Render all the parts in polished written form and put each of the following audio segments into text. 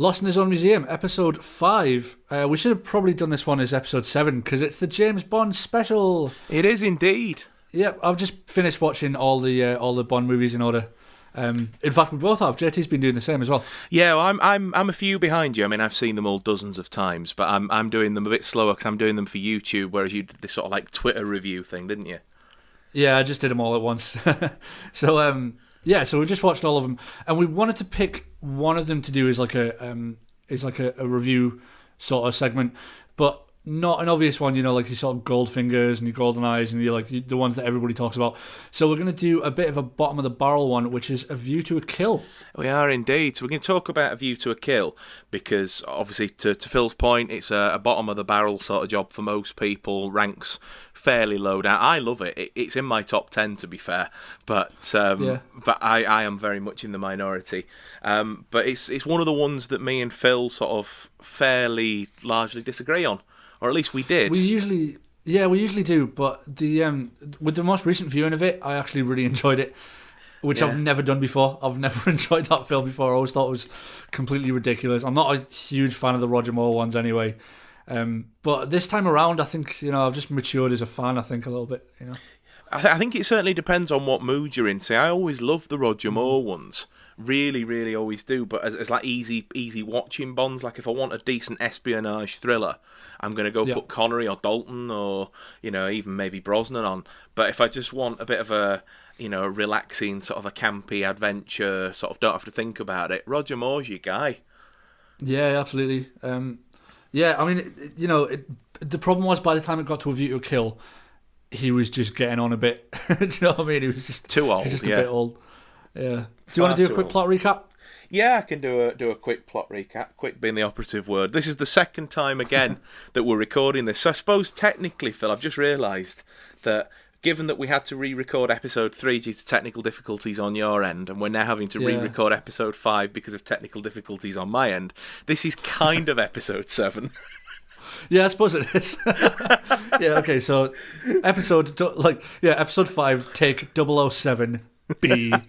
Lost in His Own Museum, episode 5. We should have probably done this one as episode 7 because it's the James Bond special. It is indeed. Yeah, I've just finished watching all the Bond movies in order. In fact, we both have. JT's been doing the same as well. Yeah, well, I'm a few behind you. I mean, I've seen them all dozens of times, but I'm doing them a bit slower because I'm doing them for YouTube, whereas you did this sort of like Twitter review thing, didn't you? Yeah, I just did them all at once. So we just watched all of them, and we wanted to pick one of them to do as like a review sort of segment, but not an obvious one, like your sort of Goldfingers and your Golden Eyes and the ones that everybody talks about. So we're going to do a bit of a bottom of the barrel one, which is A View to a Kill. We are indeed. So we're going to talk about A View to a Kill because obviously to Phil's point, it's a bottom of the barrel sort of job for most people, ranks fairly low down. I love it. It's in my top 10 to be fair, but I am very much in the minority. But it's one of the ones that me and Phil sort of fairly largely disagree on. Or at least we did. We usually do. But with the most recent viewing of it, I actually really enjoyed it, which I've never done before. I've never enjoyed that film before. I always thought it was completely ridiculous. I'm not a huge fan of the Roger Moore ones anyway. But this time around, I think I've just matured as a fan. I think a little bit. I think it certainly depends on what mood you're in. See, I always love the Roger Moore ones. Really, really always do. But as like easy watching Bonds, like if I want a decent espionage thriller, I'm going to go put Connery or Dalton or, even maybe Brosnan on. But if I just want a bit of a relaxing sort of a campy adventure, sort of don't have to think about it, Roger Moore's your guy. Yeah, absolutely. I mean, the problem was by the time it got to A View to a Kill, he was just getting on a bit. Do you know what I mean? He was just too old. Just a bit old. Yeah. Do you want to do a quick plot recap? Yeah, I can do a quick plot recap. Quick being the operative word. This is the second time again that we're recording this. So I suppose technically, Phil, I've just realised that given that we had to re-record episode 3 due to technical difficulties on your end, and we're now having to re-record episode 5 because of technical difficulties on my end, this is kind of episode 7. Yeah, I suppose it is. Yeah, okay, so episode 5, take 007B.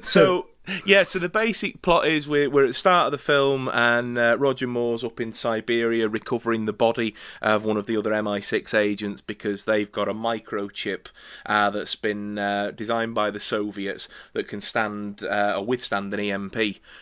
So the basic plot is we're at the start of the film and Roger Moore's up in Siberia recovering the body of one of the other MI6 agents because they've got a microchip that's been designed by the Soviets that can withstand an EMP,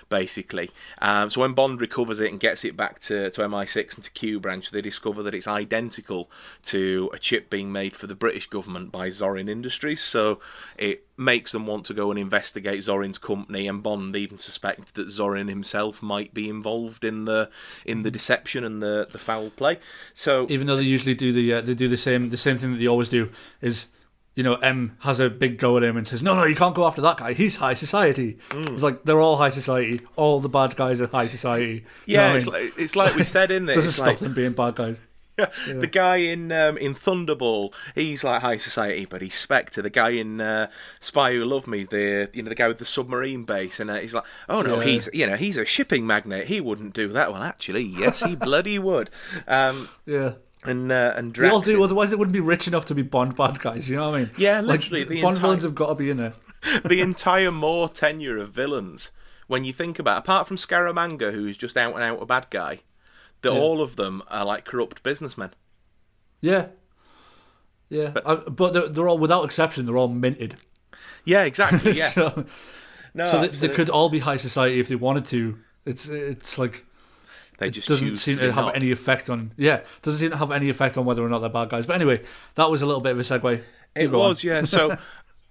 basically. So when Bond recovers it and gets it back to MI6 and to Q Branch, they discover that it's identical to a chip being made for the British government by Zorin Industries. So it makes them want to go and investigate Zorin's company, and Bond even suspects that Zorin himself might be involved in the deception and the foul play. So even though they usually do the same thing that they always do is, M has a big go at him and says, no, you can't go after that guy. He's high society. It's like they're all high society. All the bad guys are high society. It's like we said in this. Doesn't stop them being bad guys. Yeah. The guy in Thunderball, he's like high society, but he's Spectre. The guy in Spy Who Loved Me, the guy with the submarine base, and he's like, oh no, he's a shipping magnate. He wouldn't do that. Well, actually, yes, he bloody would. And Drax, they all do. Otherwise, it wouldn't be rich enough to be Bond bad guys. You know what I mean? Yeah, literally, the Bond villains have got to be in there. The entire Moore tenure of villains, when you think about it, apart from Scaramanga, who's just out and out a bad guy. All of them are like corrupt businessmen. Yeah. But they're all, without exception, they're all minted. Yeah, exactly. Yeah. so they could all be high society if they wanted to. It's like they just doesn't seem to have any effect on. Yeah, doesn't seem to have any effect on whether or not they're bad guys. But anyway, that was a little bit of a segue. It was, yeah.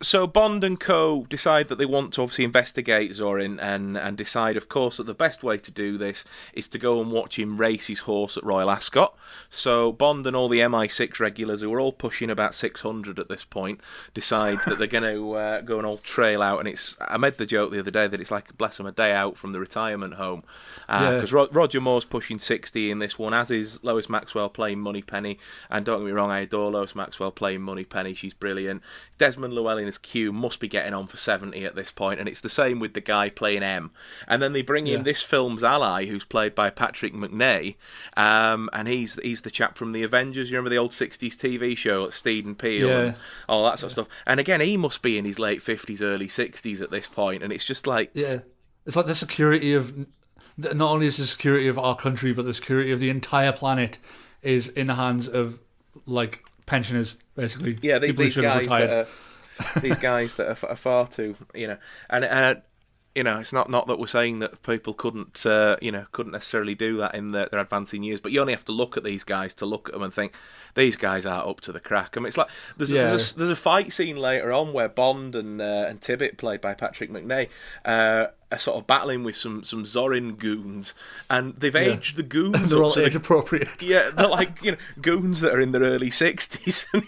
So Bond and co. decide that they want to obviously investigate Zorin and decide, of course, that the best way to do this is to go and watch him race his horse at Royal Ascot. So Bond and all the MI6 regulars, who are all pushing about 600 at this point, decide that they're going to go and all trail out. And I made the joke the other day that it's like, bless them, a day out from the retirement home. Because Roger Moore's pushing 60 in this one, as is Lois Maxwell playing Moneypenny. And don't get me wrong, I adore Lois Maxwell playing Moneypenny. She's brilliant. Desmond Llewellyn as Q must be getting on for 70 at this point, and it's the same with the guy playing M. And then they bring in this film's ally, who's played by Patrick McNay, and he's the chap from the Avengers. You remember the old 60s TV show, like Steed and Peel and all that sort of stuff. And again, he must be in his late 50s, early 60s at this point, and it's just like... Yeah, it's like the security of... Not only is the security of our country, but the security of the entire planet is in the hands of, like, pensioners, basically. Yeah, these guys that are far too, and it's not that we're saying that people couldn't necessarily do that in their advancing years, but you only have to look at these guys to look at them and think these guys are up to the crack. I mean, it's like there's a fight scene later on where Bond and Tibbet, played by Patrick McNay, are sort of battling with some Zorin goons, and they've aged the goons. They're all age appropriate. Yeah, they're like goons that are in their early 60s. And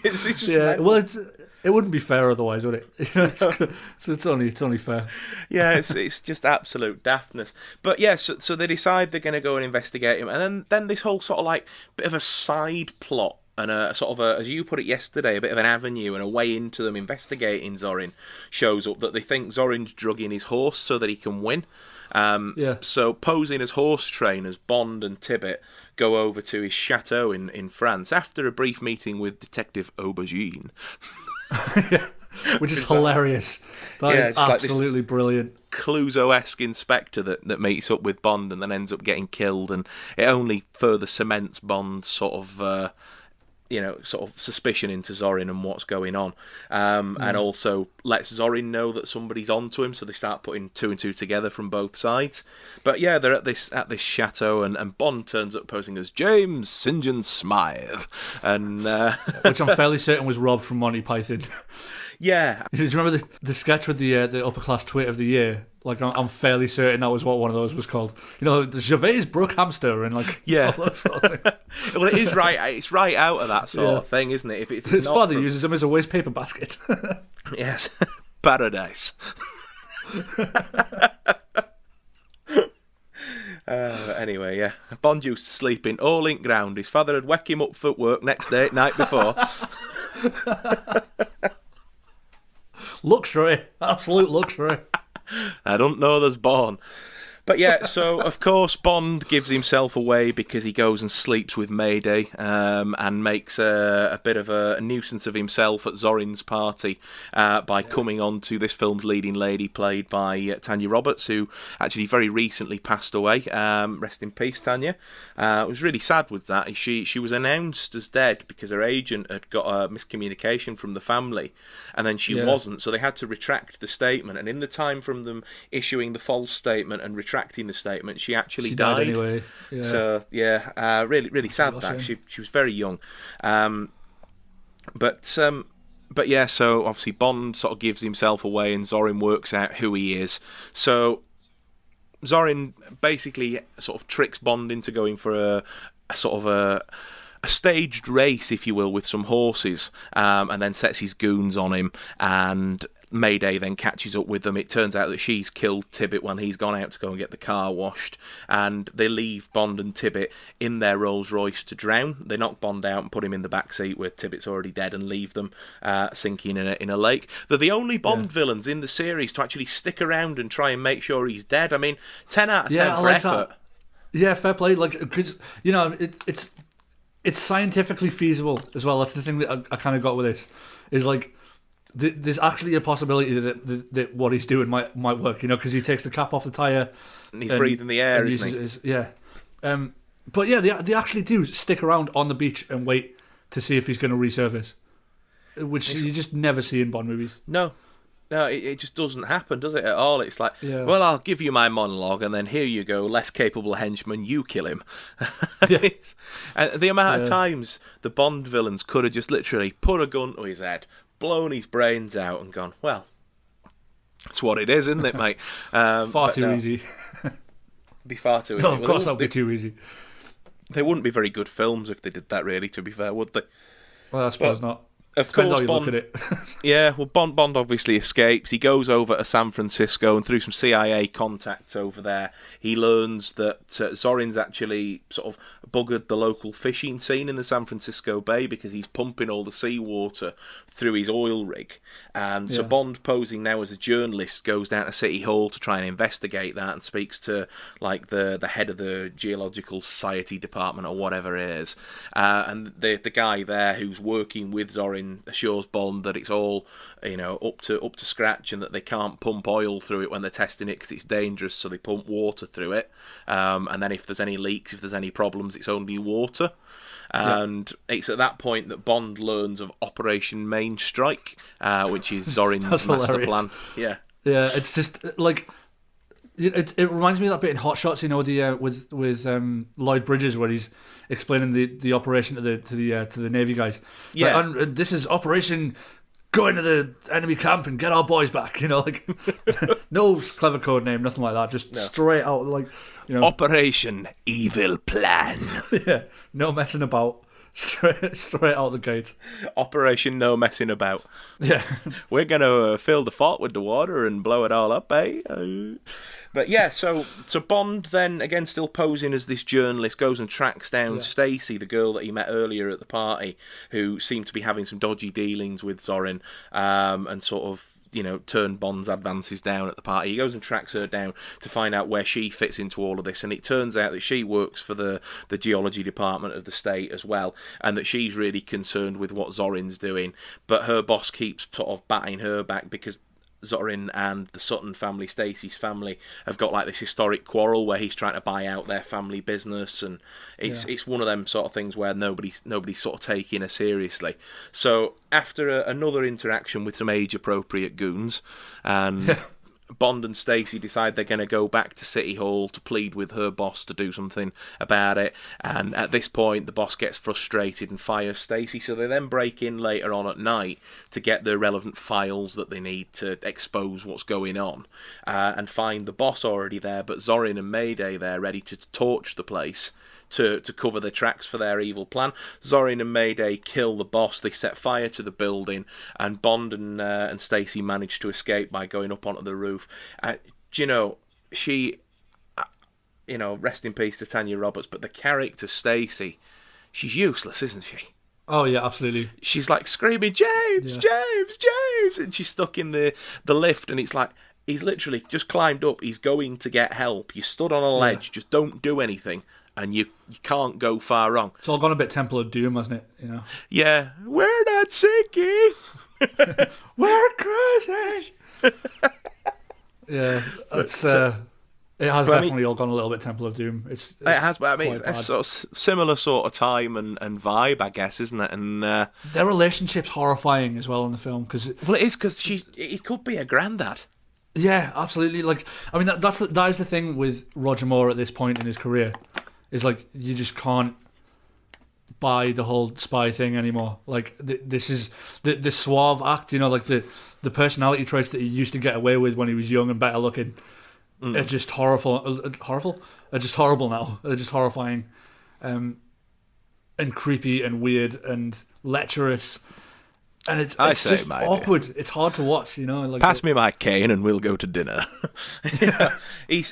it wouldn't be fair otherwise, would it? It's only fair. Yeah, it's just absolute daftness. But yeah, so they decide they're going to go and investigate him, and then this whole sort of like bit of a side plot and a sort of as you put it yesterday, a bit of an avenue and a way into them investigating Zorin shows up, that they think Zorin's drugging his horse so that he can win. So posing as horse trainers, Bond and Tibbet go over to his chateau in France after a brief meeting with Detective Aubergine. Which is hilarious. That is absolutely like brilliant. Clouseau-esque inspector that meets up with Bond and then ends up getting killed, and it only further cements Bond's sort of suspicion into Zorin and what's going on, and also lets Zorin know that somebody's onto him, so they start putting two and two together from both sides. But yeah, they're at this chateau, and Bond turns up posing as James St. John Smythe, and which I'm fairly certain was robbed from Monty Python. Yeah. Do you remember the sketch with the upper class twit of the year? Like, I'm fairly certain that was what one of those was called. The Gervais Brook hamster and like all those sort of things. Well, it is right. It's right out of that sort of thing, isn't it? If his father uses him as a waste paper basket. Yes, paradise. Anyway, yeah. Bond used to sleep in all ink ground. His father had wake him up for work next day, night before. Luxury, absolute luxury. I don't know there's Born. But yeah, so of course Bond gives himself away because he goes and sleeps with Mayday, and makes a bit of a nuisance of himself at Zorin's party by coming on to this film's leading lady, played by Tanya Roberts, who actually very recently passed away. Rest in peace, Tanya. I was really sad with that. She was announced as dead because her agent had got a miscommunication from the family, and then she wasn't, so they had to retract the statement. And in the time from them issuing the false statement and retracting the statement, she actually died anyway. Yeah. So really sad that she was very young. But yeah, so obviously Bond sort of gives himself away, and Zorin works out who he is. So Zorin basically sort of tricks Bond into going for a sort of a staged race, if you will, with some horses, and then sets his goons on him, and Mayday then catches up with them. It turns out that she's killed Tibbet when he's gone out to go and get the car washed, and they leave Bond and Tibbet in their Rolls Royce to drown. They knock Bond out and put him in the back seat where Tibbet's already dead, and leave them sinking in a lake. They're the only Bond villains in the series to actually stick around and try and make sure he's dead. I mean, 10 out of 10 for effort. That. Yeah, fair play. Like, cause, it's scientifically feasible as well. That's the thing that I kind of got with this, is like there's actually a possibility that what he's doing might work, because he takes the cap off the tyre and he's breathing the air, isn't he? But yeah, they actually do stick around on the beach and wait to see if he's going to resurface, which you just never see in Bond movies. No, it just doesn't happen, does it, at all? It's like, well, I'll give you my monologue, and then here you go, less capable henchman, you kill him. And the amount of times the Bond villains could have just literally put a gun to his head, blown his brains out, and gone, well, that's what it is, isn't it, mate? Far too easy. Be far too easy. No, of course that would be too easy. They wouldn't be very good films if they did that, really, to be fair, would they? Well, I suppose not. Of Depends course, how you Bond. look at it. Yeah, well, Bond obviously escapes. He goes over to San Francisco, and through some CIA contacts over there, he learns that Zorin's actually sort of buggered the local fishing scene in the San Francisco Bay because he's pumping all the seawater through his oil rig. And so Bond, posing now as a journalist, goes down to City Hall to try and investigate that and speaks to like the head of the Geological Society department or whatever it is. And the guy there who's working with Zorin assures Bond that it's all up to scratch and that they can't pump oil through it when they're testing it because it's dangerous, so they pump water through it, and then if there's any leaks, if there's any problems, it's only water. And it's at that point that Bond learns of Operation Main Strike, which is Zorin's master plan. Yeah, it's just like it reminds me of that bit in Hot Shots, with Lloyd Bridges, where he's explaining the operation to the Navy guys. Yeah, like, this is Operation Go into the enemy camp and get our boys back. No clever code name, nothing like that. Just straight out, Operation Evil Plan. Yeah, no messing about. Straight out the gate. Operation No Messing About. Yeah. We're going to fill the fort with the water and blow it all up, eh? But yeah, so Bond then, again still posing as this journalist, goes and tracks down Stacy, the girl that he met earlier at the party, who seemed to be having some dodgy dealings with Zorin, and sort of turn Bond's advances down at the party. He goes and tracks her down to find out where she fits into all of this, and it turns out that she works for the geology department of the state as well, and that she's really concerned with what Zorin's doing, but her boss keeps sort of batting her back because Zorin and the Sutton family, Stacy's family, have got like this historic quarrel where he's trying to buy out their family business, and it's one of them sort of things where nobody's sort of taking her seriously. So after another interaction with some age-appropriate goons, and Bond and Stacy decide they're going to go back to City Hall to plead with her boss to do something about it. And at this point, the boss gets frustrated and fires Stacy. So they then break in later on at night to get the relevant files that they need to expose what's going on, and find the boss already there, but Zorin and Mayday there ready to torch the place to cover the tracks for their evil plan. Zorin and Mayday kill the boss. They set fire to the building, and Bond and Stacy manage to escape by going up onto the roof. She, rest in peace to Tanya Roberts, but the character Stacy, she's useless, isn't she? Oh yeah, absolutely. She's like screaming, James, James, James, and she's stuck in the lift, and it's like, he's literally just climbed up. He's going to get help. You stood on a ledge. Just don't do anything, and you can't go far wrong. It's all gone a bit Temple of Doom, hasn't it? Yeah, we're not sinking. We're cruising. Yeah, it's it has definitely all gone a little bit Temple of Doom. It has, but it's sort of similar sort of time and vibe, I guess, isn't it? And their relationship's horrifying as well in the film because it is because he could be a granddad. Yeah, absolutely. That is the thing with Roger Moore at this point in his career. Is like you just can't buy the whole spy thing anymore. Like this is the suave act, the personality traits that he used to get away with when he was young and better looking. Are just horrible. Are just horrible now. They're just horrifying, and creepy and weird and lecherous. And it's just awkward. Dear. It's hard to watch, Pass me my cane and we'll go to dinner. He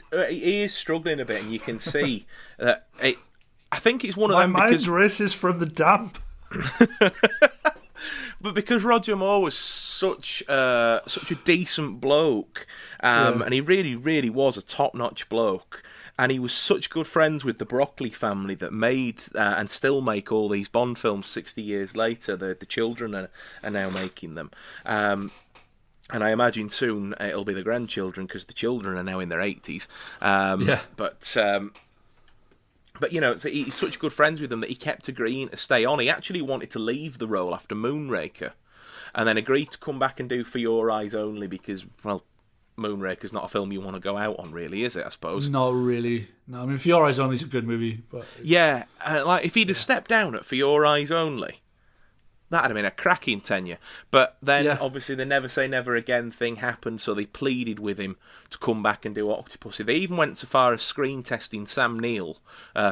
is struggling a bit, and you can see that. I think it's one of them. My mind races from the damp. But because Roger Moore was such a decent bloke, and he really, really was a top-notch bloke. And he was such good friends with the Broccoli family that made and still make all these Bond films 60 years later. The children are now making them. And I imagine soon it'll be the grandchildren because the children are now in their 80s. But so he's such good friends with them that he kept agreeing to stay on. He actually wanted to leave the role after Moonraker and then agreed to come back and do For Your Eyes Only because, well, Moonraker's not a film you want to go out on, really, is it, I suppose? Not really. No, I mean, For Your Eyes Only is a good movie. But yeah, if he'd have stepped down at For Your Eyes Only, that'd have been a cracking tenure. But then, Yeah. obviously, the Never Say Never Again thing happened, so they pleaded with him to come back and do Octopussy. They even went so far as screen testing Sam Neill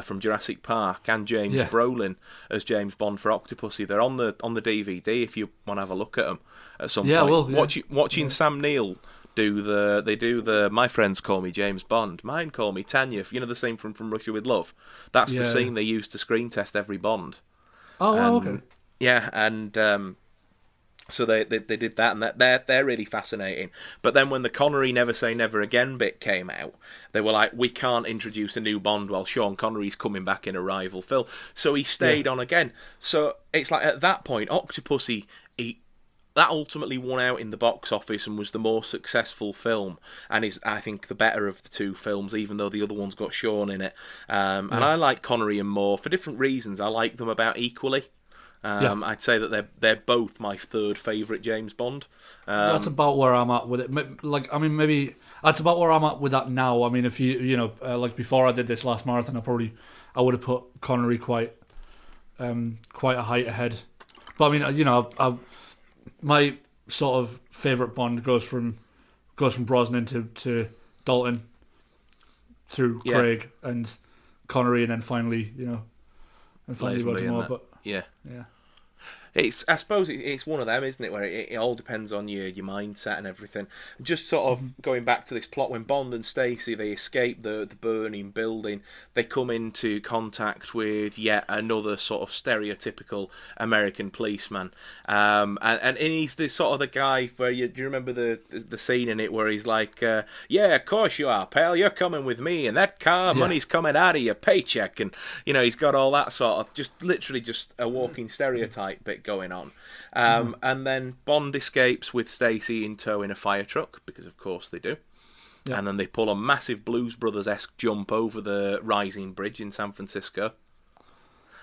from Jurassic Park and James Brolin as James Bond for Octopussy. They're on the DVD if you want to have a look at them at some point. Well, yeah. Watching Sam Neill do the My Friends Call Me James Bond, Mine Call Me Tanya, you know, the same from Russia with Love. That's the scene they used to screen test every Bond. Oh, wow, okay. Yeah, and so they did that, and they're really fascinating. But then when the Connery Never Say Never Again bit came out, they were like, we can't introduce a new Bond while Sean Connery's coming back in a rival film. So he stayed on again. So it's like at that point, Octopussy, that ultimately won out in the box office and was the more successful film, and is, I think, the better of the two films, even though the other one's got Sean in it. And I like Connery and Moore for different reasons. I like them about equally. I'd say that they're both my third favourite James Bond. That's about where I'm at with it. Like, I mean, maybe that's about where I'm at with that now. I mean, if like before I did this last marathon, I would have put Connery quite a height ahead. But I mean, my sort of favourite Bond goes from Brosnan to Dalton through Craig and Connery, and then finally, Roger Moore. But yeah. I suppose it's one of them, isn't it, where it all depends on your mindset and everything. Just sort of going back to this plot, when Bond and Stacey, they escape the burning building, they come into contact with yet another sort of stereotypical American policeman. And he's this sort of the guy where do you remember the scene in it where he's like, yeah, of course you are, pal, you're coming with me, and that car money's coming out of your paycheck. And, he's got all that sort of, just literally just a walking stereotype bit going on. And then Bond escapes with Stacey in tow in a fire truck, because of course they do. Yeah. And then they pull a massive Blues Brothers-esque jump over the rising bridge in San Francisco.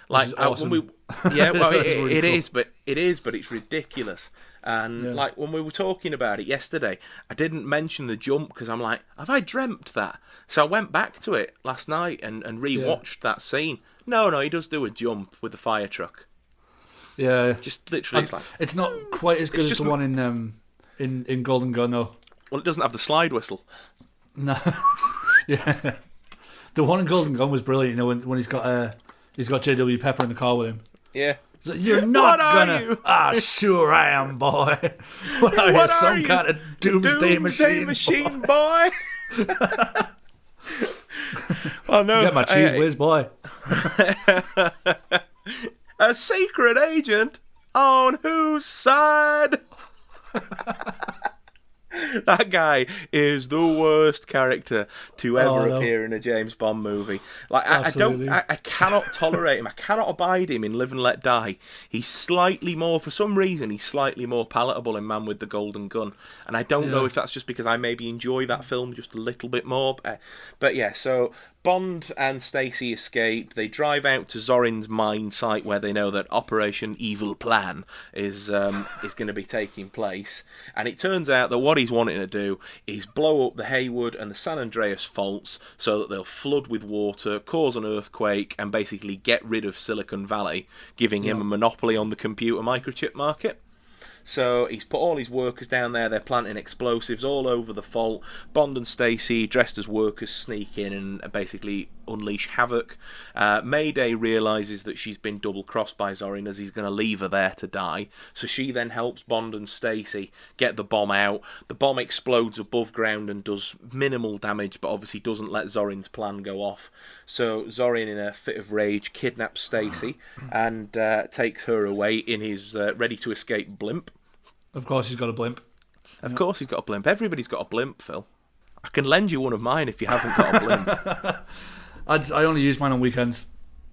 Like, awesome. it is, but it's ridiculous. And like when we were talking about it yesterday, I didn't mention the jump because I'm like, have I dreamt that? So I went back to it last night and rewatched that scene. No, he does do a jump with the fire truck. Yeah, just literally, it's not quite as good as the one in Golden Gun, though. Well, it doesn't have the slide whistle. No, yeah, the one in Golden Gun was brilliant. When he's got J.W. Pepper in the car with him. Yeah, so you're not gonna. Ah, sure I am, boy. What are you, some kind of doomsday machine, boy? Oh no, get my cheese whiz, boy. A secret agent? On whose side? That guy is the worst character to ever appear in a James Bond movie. Like, I cannot tolerate him. I cannot abide him in Live and Let Die. He's slightly more, for some reason, he's slightly more palatable in Man with the Golden Gun. And I don't know if that's just because I maybe enjoy that film just a little bit more. But yeah, so Bond and Stacey escape. They drive out to Zorin's mine site where they know that Operation Evil Plan is going to be taking place. And it turns out that what he's wanting to do is blow up the Haywood and the San Andreas faults so that they'll flood with water, cause an earthquake, and basically get rid of Silicon Valley, giving him a monopoly on the computer microchip market. So he's put all his workers down there. They're planting explosives all over the fault. Bond and Stacey, dressed as workers, sneak in and basically unleash havoc. Mayday realises that she's been double-crossed by Zorin, as he's going to leave her there to die. So she then helps Bond and Stacey get the bomb out. The bomb explodes above ground and does minimal damage, but obviously doesn't let Zorin's plan go off. So Zorin, in a fit of rage, kidnaps Stacey and takes her away in his ready-to-escape blimp. Of course he's got a blimp. Of course he's got a blimp. Everybody's got a blimp, Phil. I can lend you one of mine if you haven't got a blimp. I only use mine on weekends.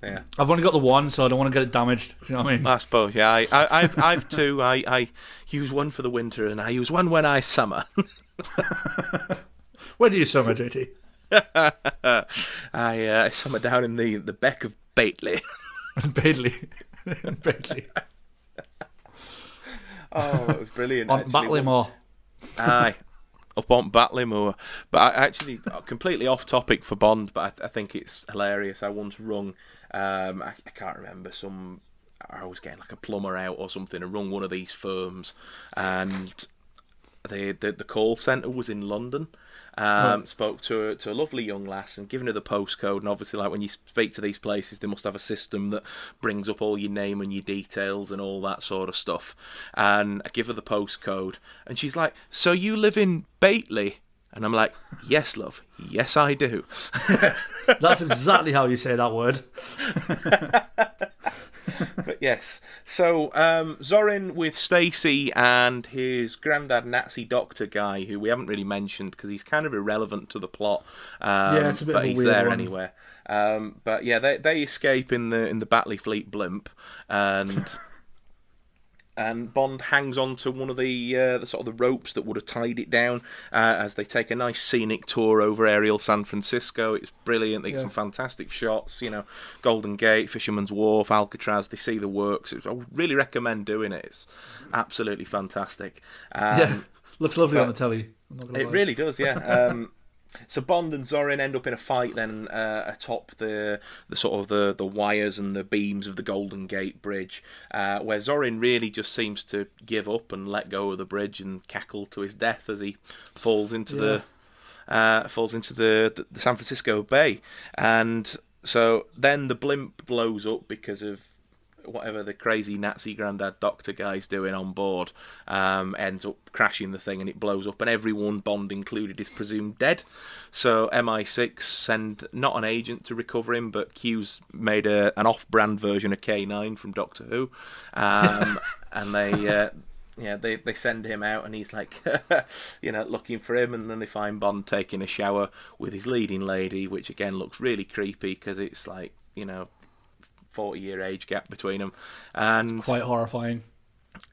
Yeah, I've only got the one, so I don't want to get it damaged. You know what I mean? I suppose. Yeah, I've two. I use one for the winter, and I use one when I summer. Where do you summer, JT? I summer down in the beck of Bately. Bately. Oh, it was brilliant. On Batley Aye, up on Batley. But I actually, completely off topic for Bond, but I think it's hilarious. I once rung, I can't remember, some I was getting like a plumber out or something, and rung one of these firms, and the call centre was in London. Spoke to a lovely young lass and given her the postcode, and obviously like when you speak to these places they must have a system that brings up all your name and your details and all that sort of stuff, and I give her the postcode and she's like, so you live in Bately? And I'm like, yes love, yes I do. That's exactly how you say that word. But yes, so Zorin with Stacy and his granddad Nazi doctor guy, who we haven't really mentioned because he's kind of irrelevant to the plot. It's a bit but of a he's weird there one. anyway. But yeah, they escape in the Batley Fleet blimp, and Bond hangs on to one of the sort of the ropes that would have tied it down as they take a nice scenic tour over aerial San Francisco. It's brilliant. They get some fantastic shots, Golden Gate, Fisherman's Wharf, Alcatraz. They see the works. I really recommend doing it. It's absolutely fantastic. Looks lovely on the telly. I'm not gonna It lie. really does, yeah. So Bond and Zorin end up in a fight then atop the sort of the wires and the beams of the Golden Gate Bridge, where Zorin really just seems to give up and let go of the bridge and cackle to his death as he falls into the San Francisco Bay. And so then the blimp blows up because of whatever the crazy Nazi granddad doctor guy's doing on board, ends up crashing the thing and it blows up, and everyone, Bond included, is presumed dead. So MI6 send not an agent to recover him, but Q's made an off-brand version of K9 from Doctor Who, and they send him out, and he's like, looking for him, and then they find Bond taking a shower with his leading lady, which again looks really creepy because it's like 40-year age gap between them, and Quite horrifying.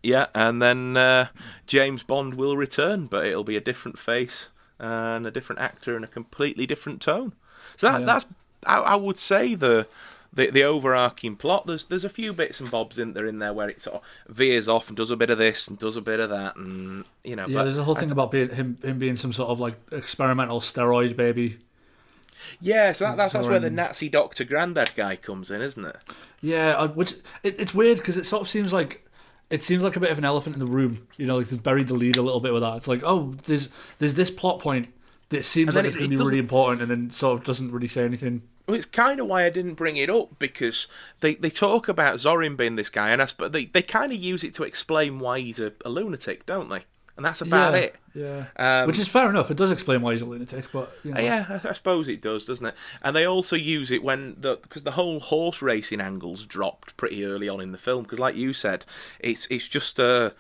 Yeah, and then James Bond will return, but it'll be a different face and a different actor and a completely different tone. So that's I would say the overarching plot. There's a few bits and bobs in there where it sort of veers off and does a bit of this and does a bit of that, and Yeah, but there's a whole thing about him being some sort of like experimental steroid baby. Yeah, so that's where the Nazi doctor granddad guy comes in, isn't it? Yeah, which it's weird because it sort of seems like a bit of an elephant in the room. Like they've buried the lead a little bit with that. It's like, oh, there's this plot point that seems like it's going to be really important, and then sort of doesn't really say anything. Well, it's kind of why I didn't bring it up, because they talk about Zorin being this guy, and they kind of use it to explain why he's a lunatic, don't they? And that's about it. Yeah. Which is fair enough. It does explain why he's a lunatic, but yeah, I suppose it does, doesn't it? And they also use it because the whole horse racing angle's dropped pretty early on in the film. Because, like you said, it's just a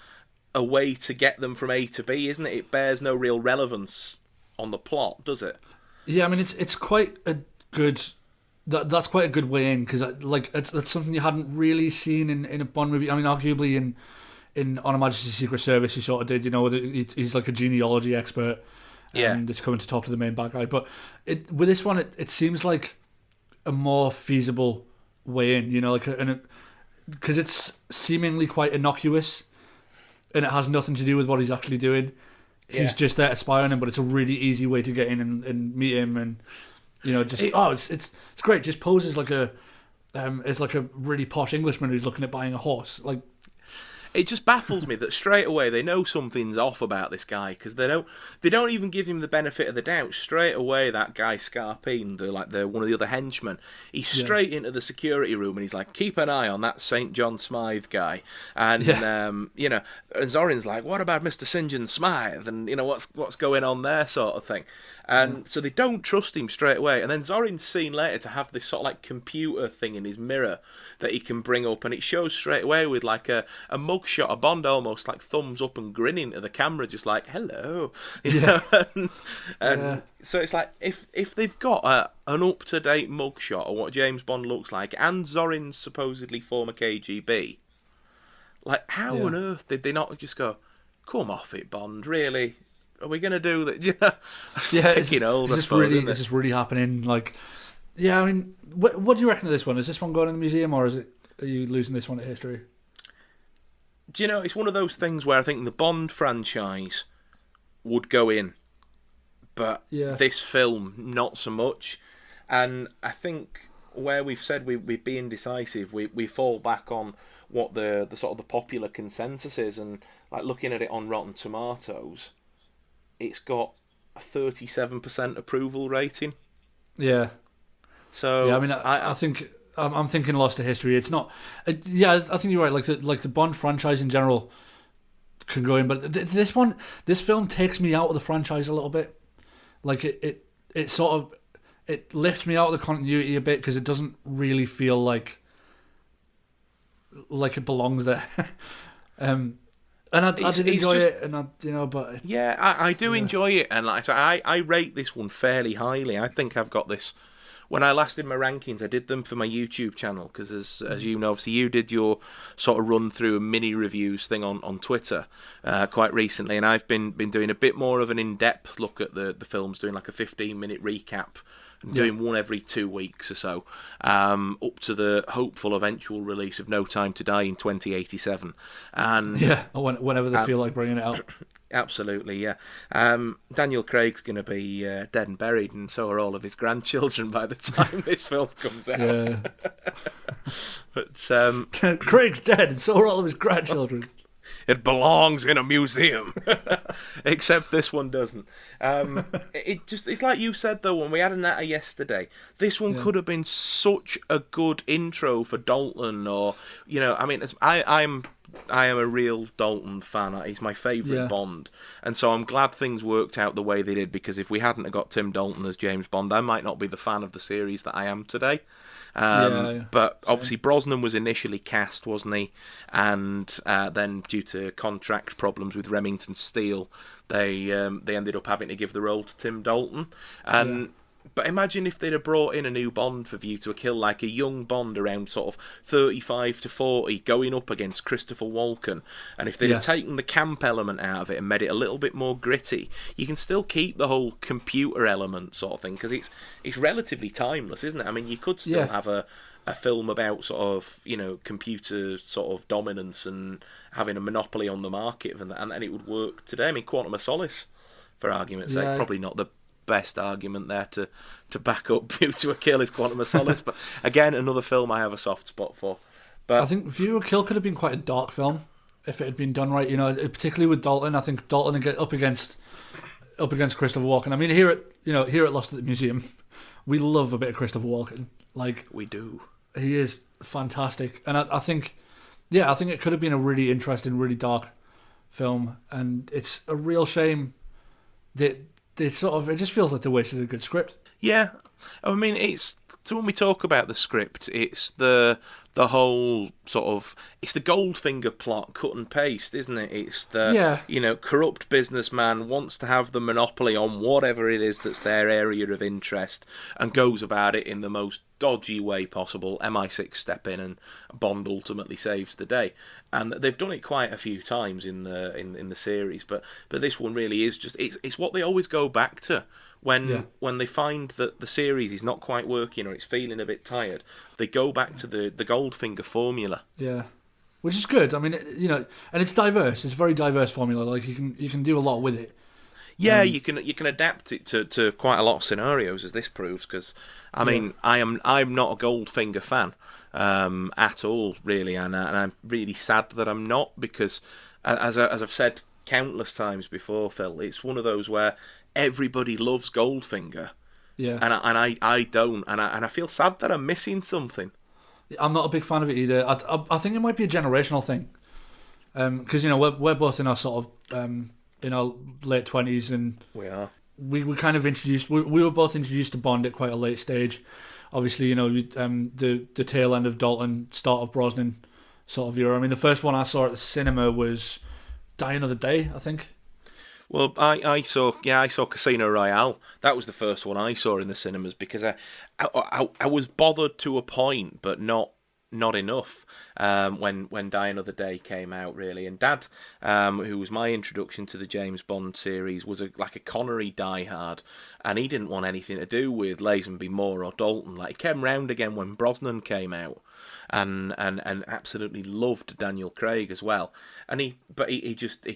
way to get them from A to B, isn't it? It bears no real relevance on the plot, does it? Yeah, I mean it's quite a good. That's quite a good way in, because it's something you hadn't really seen in a Bond movie. I mean, arguably in On Her Majesty's Secret Service, he sort of did, he's like a genealogy expert, and it's coming to talk to the main bad guy. But with this one, it seems like a more feasible way in, because it's seemingly quite innocuous, and it has nothing to do with what he's actually doing. He's just there to spy on him, but it's a really easy way to get in and meet him, and it's great. Just poses like it's like a really posh Englishman who's looking at buying a horse, like. It just baffles me that straight away they know something's off about this guy, because they don't even give him the benefit of the doubt. Straight away, that guy Scarpine, the one of the other henchmen, he's straight into the security room and he's like, keep an eye on that St. John Smythe guy, and and Zorin's like, what about Mr. St. John Smythe, and what's going on there, sort of thing. And so they don't trust him straight away. And then Zorin's seen later to have this sort of like computer thing in his mirror that he can bring up, and it shows straight away with like a mugshot of Bond almost like thumbs up and grinning to the camera, just like, hello. And so it's like, if they've got an up-to-date mugshot of what James Bond looks like, and Zorin's supposedly former KGB, like, how on earth did they not just go, come off it, Bond, really? Are we going to do that? Is this really happening? Like, I mean, what do you reckon of this one? Is this one going in the museum, or are you losing this one to history? Do you know, it's one of those things where I think the Bond franchise would go in, but this film, not so much. And I think where we've said we've been indecisive, we fall back on what the sort of the popular consensus is, and like looking at it on Rotten Tomatoes, it's got a 37% approval rating. Yeah. Yeah, I So mean, I think I'm thinking Lost to History. It's not. Yeah, I think you're right. Like the Bond franchise in general can go in, but this film takes me out of the franchise a little bit. Like it sort of it lifts me out of the continuity a bit because it doesn't really feel like it belongs there. And I did enjoy it, and but yeah, I do enjoy it, and like I say, I rate this one fairly highly. I think I've got this. When I last did my rankings, I did them for my YouTube channel because, as you know, obviously you did your sort of run through and mini reviews thing on Twitter quite recently, and I've been doing a bit more of an in-depth look at the films, doing like a 15-minute recap. And doing one every 2 weeks or so, up to the hopeful eventual release of No Time to Die in 2087. And whenever they feel like bringing it out. Absolutely, yeah. Daniel Craig's going to be dead and buried, and so are all of his grandchildren by the time this film comes out. Yeah. But Craig's dead, and so are all of his grandchildren. It belongs in a museum, except this one doesn't. It's like you said though when we had a natter yesterday. This one could have been such a good intro for Dalton, or I mean, I am a real Dalton fan. He's my favourite Bond, and so I'm glad things worked out the way they did. Because if we hadn't have got Tim Dalton as James Bond, I might not be the fan of the series that I am today. But obviously Brosnan was initially cast, wasn't he? And then due to contract problems with Remington Steele, they ended up having to give the role to Tim Dalton. But imagine if they'd have brought in a new Bond for View to a Kill, like a young Bond around sort of 35 to 40, going up against Christopher Walken. And if they'd have taken the camp element out of it and made it a little bit more gritty, you can still keep the whole computer element sort of thing, because it's relatively timeless, isn't it? I mean, you could still have a film about sort of, computer sort of dominance and having a monopoly on the market, and it would work today. I mean, Quantum of Solace, for argument's sake, probably not the best argument there to back up View to a Kill is Quantum of Solace, but again, another film I have a soft spot for. But I think View to a Kill could have been quite a dark film if it had been done right. Particularly with Dalton. I think Dalton would get up against Christopher Walken. I mean, here at Lost at the Museum, we love a bit of Christopher Walken. Like, we do. He is fantastic, and I think it could have been a really interesting, really dark film, and it's a real shame that it just feels like they wasted a good script. Yeah, I mean, so when we talk about the script, it's the whole sort of, it's the Goldfinger plot, cut and paste, isn't it? It's the corrupt businessman wants to have the monopoly on whatever it is that's their area of interest, and goes about it in the most dodgy way possible. MI6 step in, and Bond ultimately saves the day. And they've done it quite a few times in the series, but this one really is just, it's what they always go back to when they find that the series is not quite working, or it's feeling a bit tired. They go back to the Goldfinger formula. Yeah, which is good. I mean, and it's diverse. It's a very diverse formula. Like you can do a lot with it. Yeah, you can adapt it to quite a lot of scenarios, as this proves. Because I mean, I'm not a Goldfinger fan at all, really, and I'm really sad that I'm not, because as I've said countless times before, Phil, it's one of those where everybody loves Goldfinger. Yeah, and I don't, and I feel sad that I'm missing something. I'm not a big fan of it either. I think it might be a generational thing, because we're both in our sort of in our late 20s, and we kind of introduced. We were both introduced to Bond at quite a late stage. Obviously, the tail end of Dalton, start of Brosnan sort of era. I mean, the first one I saw at the cinema was Die Another Day, I think. Well, I saw Casino Royale. That was the first one I saw in the cinemas, because I was bothered to a point, but not enough when Die Another Day came out, really. And Dad, who was my introduction to the James Bond series, was like a Connery diehard, and he didn't want anything to do with Lazenby, Moore or Dalton. Like, he came round again when Brosnan came out, and absolutely loved Daniel Craig as well. And he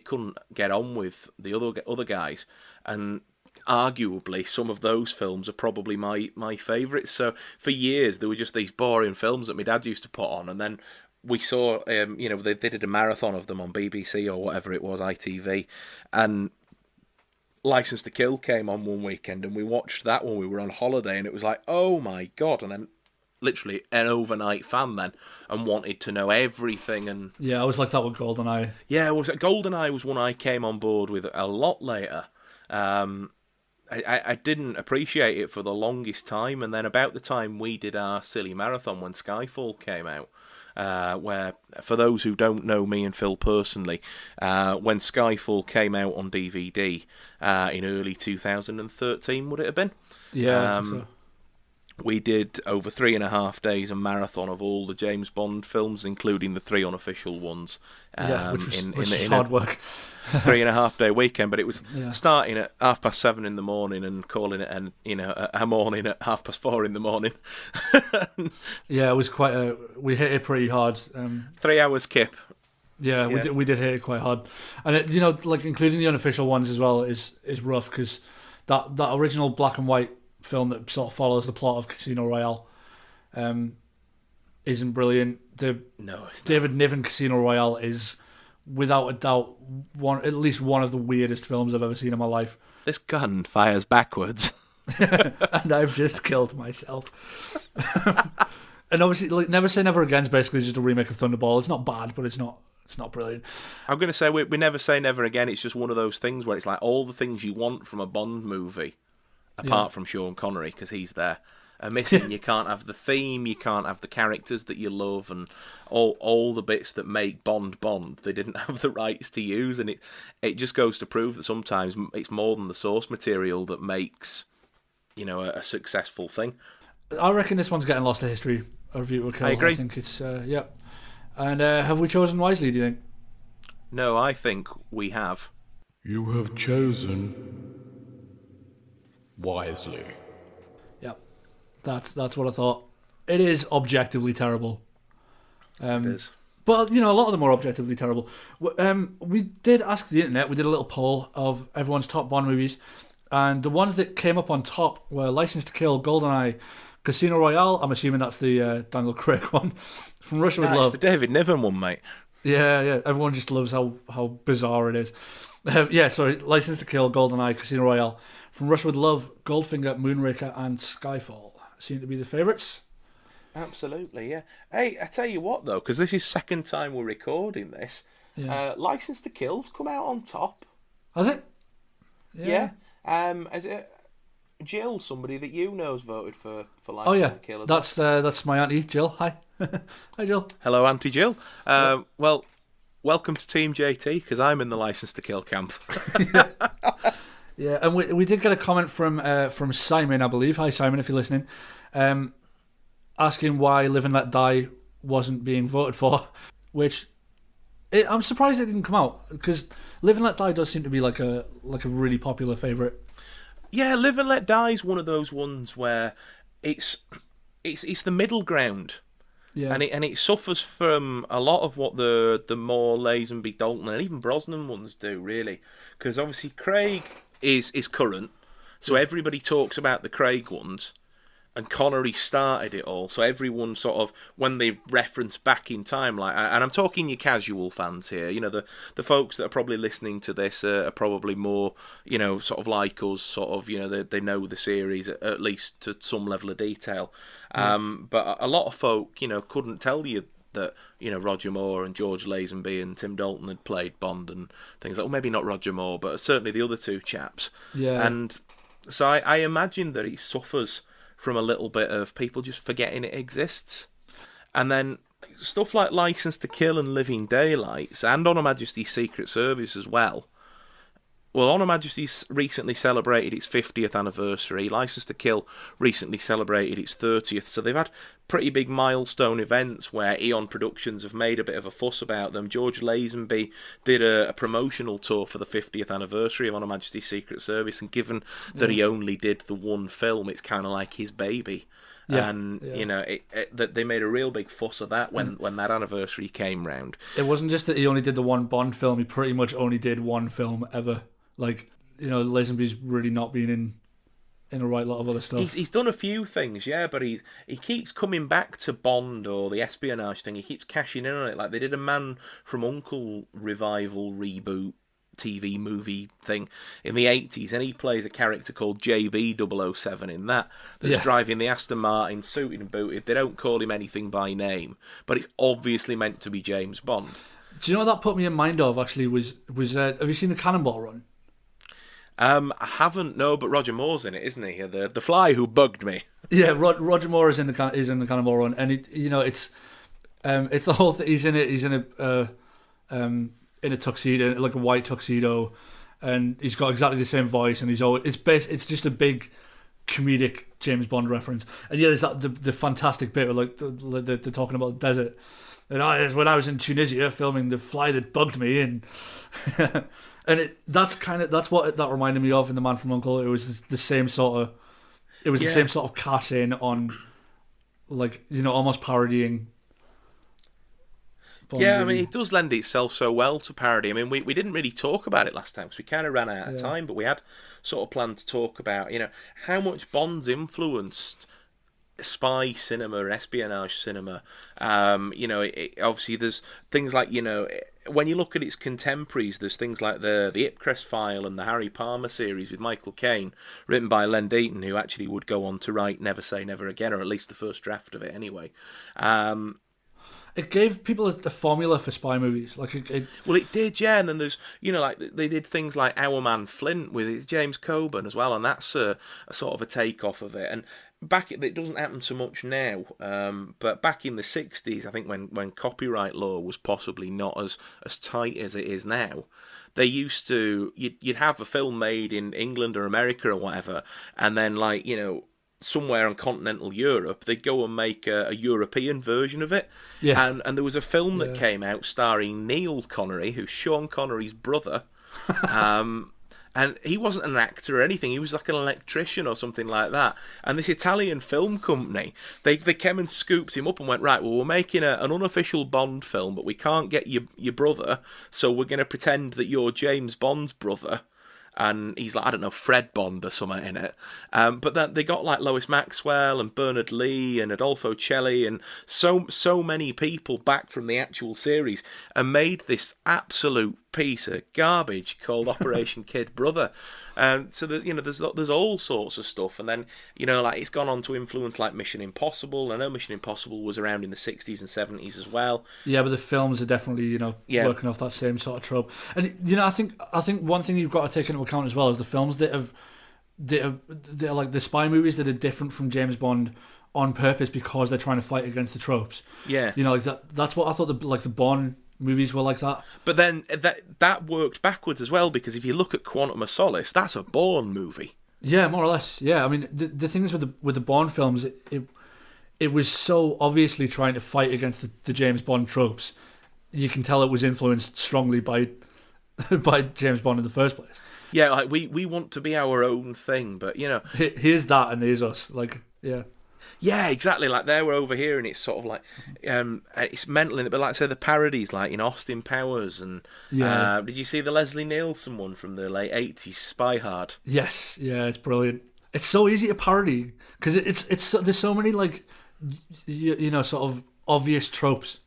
couldn't get on with the other guys, and arguably some of those films are probably my favourites. So for years there were just these boring films that my dad used to put on, and then we saw, they did a marathon of them on BBC or whatever it was, ITV, and License to Kill came on one weekend, and we watched that when we were on holiday, and it was like, oh my God, and then literally an overnight fan then, and wanted to know everything. And yeah, I was like that with GoldenEye. yeah, GoldenEye was one I came on board with a lot later. I didn't appreciate it for the longest time, and then about the time we did our silly marathon when Skyfall came out, where, for those who don't know me and Phil personally, when Skyfall came out on DVD in early 2013, would it have been? Yeah, I think so. We did over 3.5 days a marathon of all the James Bond films, including the 3 unofficial ones. Which was hard work. 3.5 day weekend, but it was starting at 7:30 in the morning and calling it a morning at 4:30 in the morning. Yeah, it was we hit it pretty hard. 3 hours kip. Yeah, we did hit it quite hard, and including the unofficial ones as well is rough, because that original black and white film that sort of follows the plot of Casino Royale isn't brilliant. David Niven Casino Royale is, without a doubt, at least one of the weirdest films I've ever seen in my life. This gun fires backwards. And I've just killed myself. And obviously, Never Say Never Again is basically just a remake of Thunderball. It's not bad, but it's not brilliant. I'm going to say we Never Say Never Again. It's just one of those things where it's like all the things you want from a Bond movie, apart from Sean Connery, because he's there, are missing. You can't have the theme, you can't have the characters that you love, and all the bits that make Bond. They didn't have the rights to use, and it just goes to prove that sometimes it's more than the source material that makes a successful thing. I reckon this one's getting lost to history. A View to a Kill. I agree. I think it's And have we chosen wisely, do you think? No, I think we have. You have chosen wisely. Yeah, that's what I thought. It is objectively terrible. It is. But, a lot of them are objectively terrible. We did ask the internet, we did a little poll of everyone's top Bond movies, and the ones that came up on top were License to Kill, GoldenEye, Casino Royale, I'm assuming that's the Daniel Craig one, From Russia with Love. It's the David Niven one, mate. Yeah, everyone just loves how bizarre it is. License to Kill, GoldenEye, Casino Royale, From Russia with Love, Goldfinger, Moonraker, and Skyfall seem to be the favourites. Absolutely, yeah. Hey, I tell you what, though, because this is second time we're recording this, License to Kill's come out on top. Has it? Yeah. Has it... Jill, somebody that you know, has voted for License to Kill. That's my auntie Jill. Hi, hi Jill. Hello, Auntie Jill. Well, welcome to Team JT, because I'm in the License to Kill camp. Yeah, and we did get a comment from Simon, I believe. Hi Simon, if you're listening, asking why Live and Let Die wasn't being voted for, which I'm surprised it didn't come out, because Live and Let Die does seem to be like a really popular favourite. Yeah, Live and Let Die is one of those ones where it's the middle ground. Yeah. And it suffers from a lot of what the more Lazenby, Dalton, and even Brosnan ones do, really. Because obviously Craig is current, so everybody talks about the Craig ones, and Connery started it all. So everyone sort of, when they reference back in time, and I'm talking your casual fans here, the folks that are probably listening to this are probably more, sort of like us, sort of, they know the series at least to some level of detail. But a lot of folk, couldn't tell you that, Roger Moore and George Lazenby and Tim Dalton had played Bond and things like, well, maybe not Roger Moore, but certainly the other two chaps. Yeah. And so I imagine that it suffers from a little bit of people just forgetting it exists. And then stuff like License to Kill and Living Daylights, and On Her Majesty's Secret Service as well. Well, On Her Majesty's recently celebrated its 50th anniversary. License to Kill recently celebrated its 30th. So they've had pretty big milestone events where Eon Productions have made a bit of a fuss about them. George Lazenby did a promotional tour for the 50th anniversary of On Her Majesty's Secret Service, and given that he only did the one film, it's kind of like his baby. Yeah, and that they made a real big fuss of that when that anniversary came round. It wasn't just that he only did the one Bond film; he pretty much only did one film ever. Lazenby's really not been in in a right lot of other stuff. He's done a few things, yeah, but he keeps coming back to Bond or the espionage thing. He keeps cashing in on it. Like they did a Man from U.N.C.L.E. revival reboot TV movie thing in the 80s, and he plays a character called JB007 in that's driving the Aston Martin, suited and booted. They don't call him anything by name, but it's obviously meant to be James Bond. Do you know what that put me in mind of, actually, was have you seen the Cannonball Run? I haven't, no, but Roger Moore's in it, isn't he? The fly who bugged me. Yeah, Roger Moore is in the Cannonball Run, and it's the whole thing. He's in it. He's in a tuxedo, like a white tuxedo, and he's got exactly the same voice, and it's just a big comedic James Bond reference. And yeah, there's the fantastic bit where they're talking about the desert. And when I was in Tunisia filming The Fly That Bugged Me, and and that's what that reminded me of in The Man from U.N.C.L.E. It was the same sort of, the same sort of cut in on, like, almost parodying Bond. Yeah, I mean, it does lend itself so well to parody. I mean, we didn't really talk about it last time because we kind of ran out of time, but we had sort of planned to talk about, how much Bond's influenced spy cinema, espionage cinema. Obviously there's things like, when you look at its contemporaries, there's things like the Ipcress File and the Harry Palmer series with Michael Caine, written by Len Deaton, who actually would go on to write Never Say Never Again, or at least the first draft of it anyway. It gave people a formula for spy movies. Well, it did, yeah. And then there's, like they did things like Our Man Flint with James Coburn as well, and that's a sort of a takeoff of it. And it doesn't happen so much now, but back in the 60s, I think when copyright law was possibly not as tight as it is now, they used to, you'd have a film made in England or America or whatever, and then somewhere in continental Europe, they'd go and make a European version of it. Yeah. And there was a film that came out starring Neil Connery, who's Sean Connery's brother. And he wasn't an actor or anything. He was like an electrician or something like that. And this Italian film company, they came and scooped him up and went, right, well, we're making an unofficial Bond film, but we can't get your brother, so we're going to pretend that you're James Bond's brother. And he's like, I don't know, Fred Bond or something in it. But then they got like Lois Maxwell and Bernard Lee and Adolfo Celli and so many people back from the actual series and made this absolute piece of garbage called Operation Kid Brother. So that, there's all sorts of stuff, and then it's gone on to influence like Mission Impossible. I know Mission Impossible was around in the 60s and 70s as well. Yeah, but the films are definitely working off that same sort of trope. And I think one thing you've got to take into account as well is the films that are like the spy movies that are different from James Bond on purpose because they're trying to fight against the tropes. Yeah, like that's what I thought. The Bond movies were like that. But then that worked backwards as well, because if you look at Quantum of Solace, that's a Bourne movie. Yeah, more or less. Yeah, I mean the thing is with the Bond films, it was so obviously trying to fight against the James Bond tropes. You can tell it was influenced strongly by James Bond in the first place. Yeah, like we want to be our own thing, but here's that and here's us. Like, yeah. Yeah, exactly. Like they were over here, and it's sort of like it's mental in it. But like I say, the parodies, like in Austin Powers, and did you see the Leslie Nielsen one from the late 80s, Spy Hard? Yes, yeah, it's brilliant. It's so easy to parody because it's there's so many like sort of obvious tropes,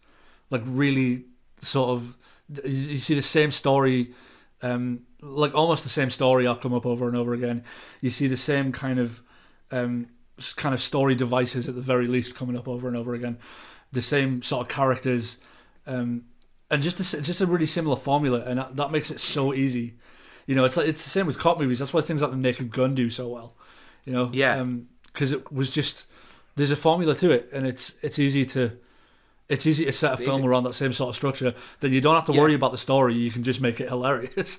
like really sort of you see the same story, like almost the same story will come up over and over again. You see the same kind of story devices at the very least coming up over and over again, the same sort of characters, and just a really similar formula, and that makes it so easy. It's the same with cop movies. That's why things like The Naked Gun do so well. Because it was just there's a formula to it, and it's easy to set a film around that same sort of structure. Then you don't have to worry about the story. You can just make it hilarious.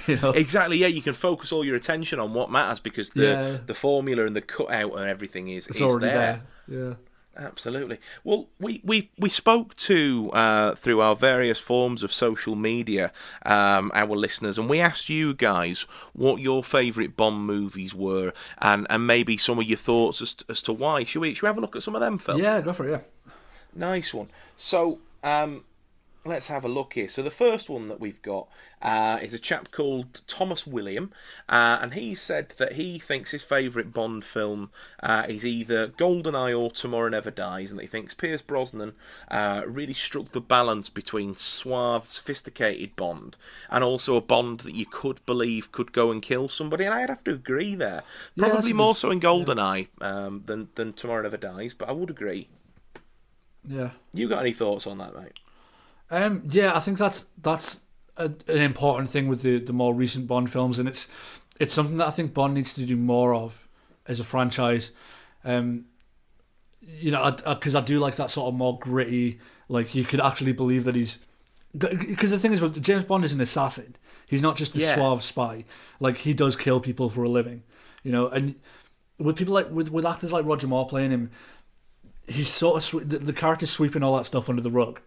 Exactly. Yeah, you can focus all your attention on what matters because the formula and the cutout and everything is already there. Yeah, absolutely. Well, we spoke to through our various forms of social media our listeners, and we asked you guys what your favourite Bond movies were, and maybe some of your thoughts as to why. Should we have a look at some of them, Phil? Yeah, go for it. Yeah. Nice one. So, let's have a look here. So the first one that we've got is a chap called Thomas William, and he said that he thinks his favourite Bond film is either GoldenEye or Tomorrow Never Dies, and that he thinks Pierce Brosnan really struck the balance between suave, sophisticated Bond and also a Bond that you could believe could go and kill somebody. And I'd have to agree there. Probably more so in GoldenEye than Tomorrow Never Dies, but I would agree. Yeah. You got any thoughts on that, mate? Yeah, I think that's an important thing with the more recent Bond films, and it's something that I think Bond needs to do more of as a franchise. You know, because I do like that sort of more gritty, like you could actually believe that he's. Because the thing is, James Bond is an assassin. He's not just a suave spy. Like, he does kill people for a living, you know. And with people like with actors like Roger Moore playing him, he's sort of the character's sweeping all that stuff under the rug.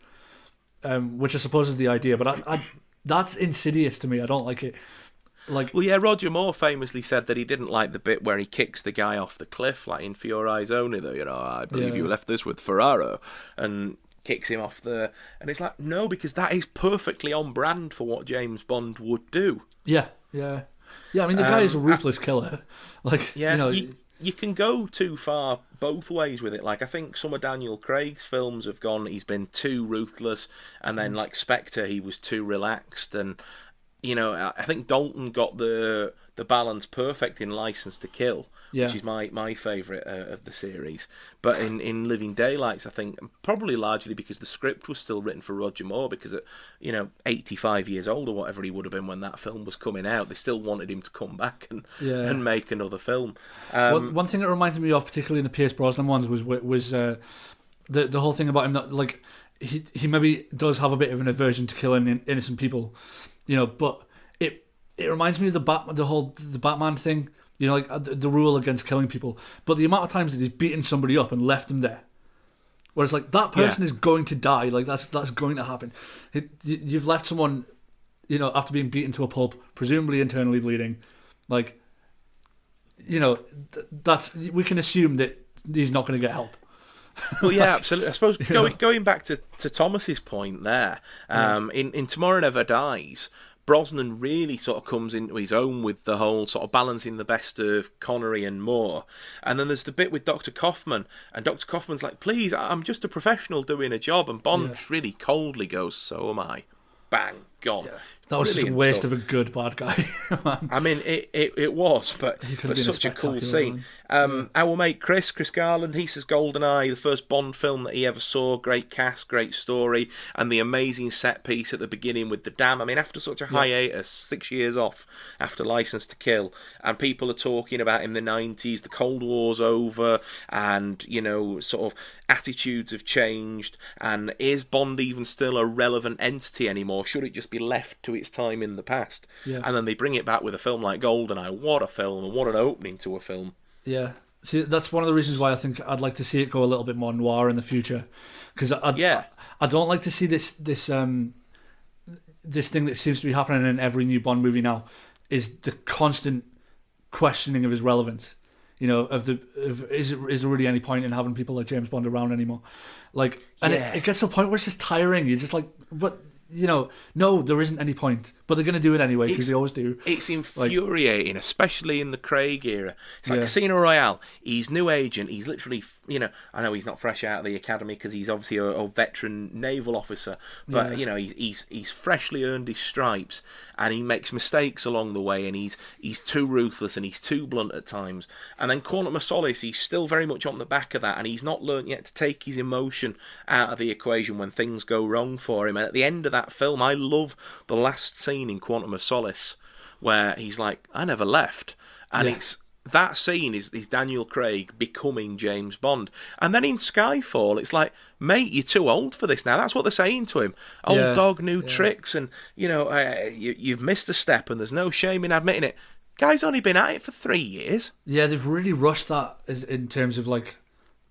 Which I suppose is the idea, but I that's insidious to me. I don't like it. Like, well, yeah, Roger Moore famously said that he didn't like the bit where he kicks the guy off the cliff, like in For Your Eyes Only. Though, you know, I believe you left this with Ferraro, and kicks him off the. And it's like, no, because that is perfectly on brand for what James Bond would do. Yeah. I mean, the guy is a ruthless killer. Like, yeah, you know. You can go too far both ways with it. Like, I think some of Daniel Craig's films have gone, he's been too ruthless, and then like Spectre, he was too relaxed, and you know, I think Dalton got the balance perfect in License to Kill, which is my favourite of the series. But in Living Daylights, I think probably largely because the script was still written for Roger Moore, because at 85 years old or whatever he would have been when that film was coming out, they still wanted him to come back and make another film. One thing that reminded me of, particularly in the Pierce Brosnan ones, was the whole thing about him that, like, he maybe does have a bit of an aversion to killing innocent people, you know, but it reminds me of the Batman thing, you know, like the rule against killing people. But the amount of times that he's beaten somebody up and left them there, whereas like that person is going to die, like that's going to happen. You've left someone, you know, after being beaten to a pulp, presumably internally bleeding, like, you know, we can assume that he's not going to get help. Well, yeah, absolutely. I suppose going back to Thomas's point there, in Tomorrow Never Dies, Brosnan really sort of comes into his own with the whole sort of balancing the best of Connery and Moore. And then there's the bit with Dr. Kaufman, and Dr. Kaufman's like, please, I'm just a professional doing a job, and Bond really coldly goes, so am I. Bang, gone. Yeah. That was just a waste of a good bad guy. I mean, it was, but such a cool scene. Our mate Chris Garland, he says GoldenEye, the first Bond film that he ever saw, great cast, great story, and the amazing set piece at the beginning with the dam. I mean, after such a hiatus, 6 years off after License to Kill, and people are talking about in the 90s, the Cold War's over, and, you know, sort of attitudes have changed, and is Bond even still a relevant entity anymore? Should it just be left to its time in the past? And then they bring it back with a film like GoldenEye. What a film, and what an opening to a film. Yeah. See, that's one of the reasons why I think I'd like to see it go a little bit more noir in the future, because I don't like to see this thing that seems to be happening in every new Bond movie now, is the constant questioning of his relevance. You know, is there really any point in having people like James Bond around anymore? Like, and it gets to a point where it's just tiring. You're just like, but, you know, no, there isn't any point. But they're going to do it anyway, because they always do. It's infuriating, especially in the Craig era. It's like Casino Royale. He's new agent. He's literally, you know, I know he's not fresh out of the academy because he's obviously a veteran naval officer, but you know, he's freshly earned his stripes, and he makes mistakes along the way, and he's too ruthless and he's too blunt at times. And then Quantum of Solace, he's still very much on the back of that, and he's not learnt yet to take his emotion out of the equation when things go wrong for him. And at the end of that film, I love the last scene in Quantum of Solace where he's like, I never left, and it's that scene is Daniel Craig becoming James Bond. And then in Skyfall, it's like, mate, you're too old for this now. That's what they're saying to him. Old dog, new tricks, and you know, you've missed a step, and there's no shame in admitting it. Guy's only been at it for 3 years. Yeah, they've really rushed that in terms of like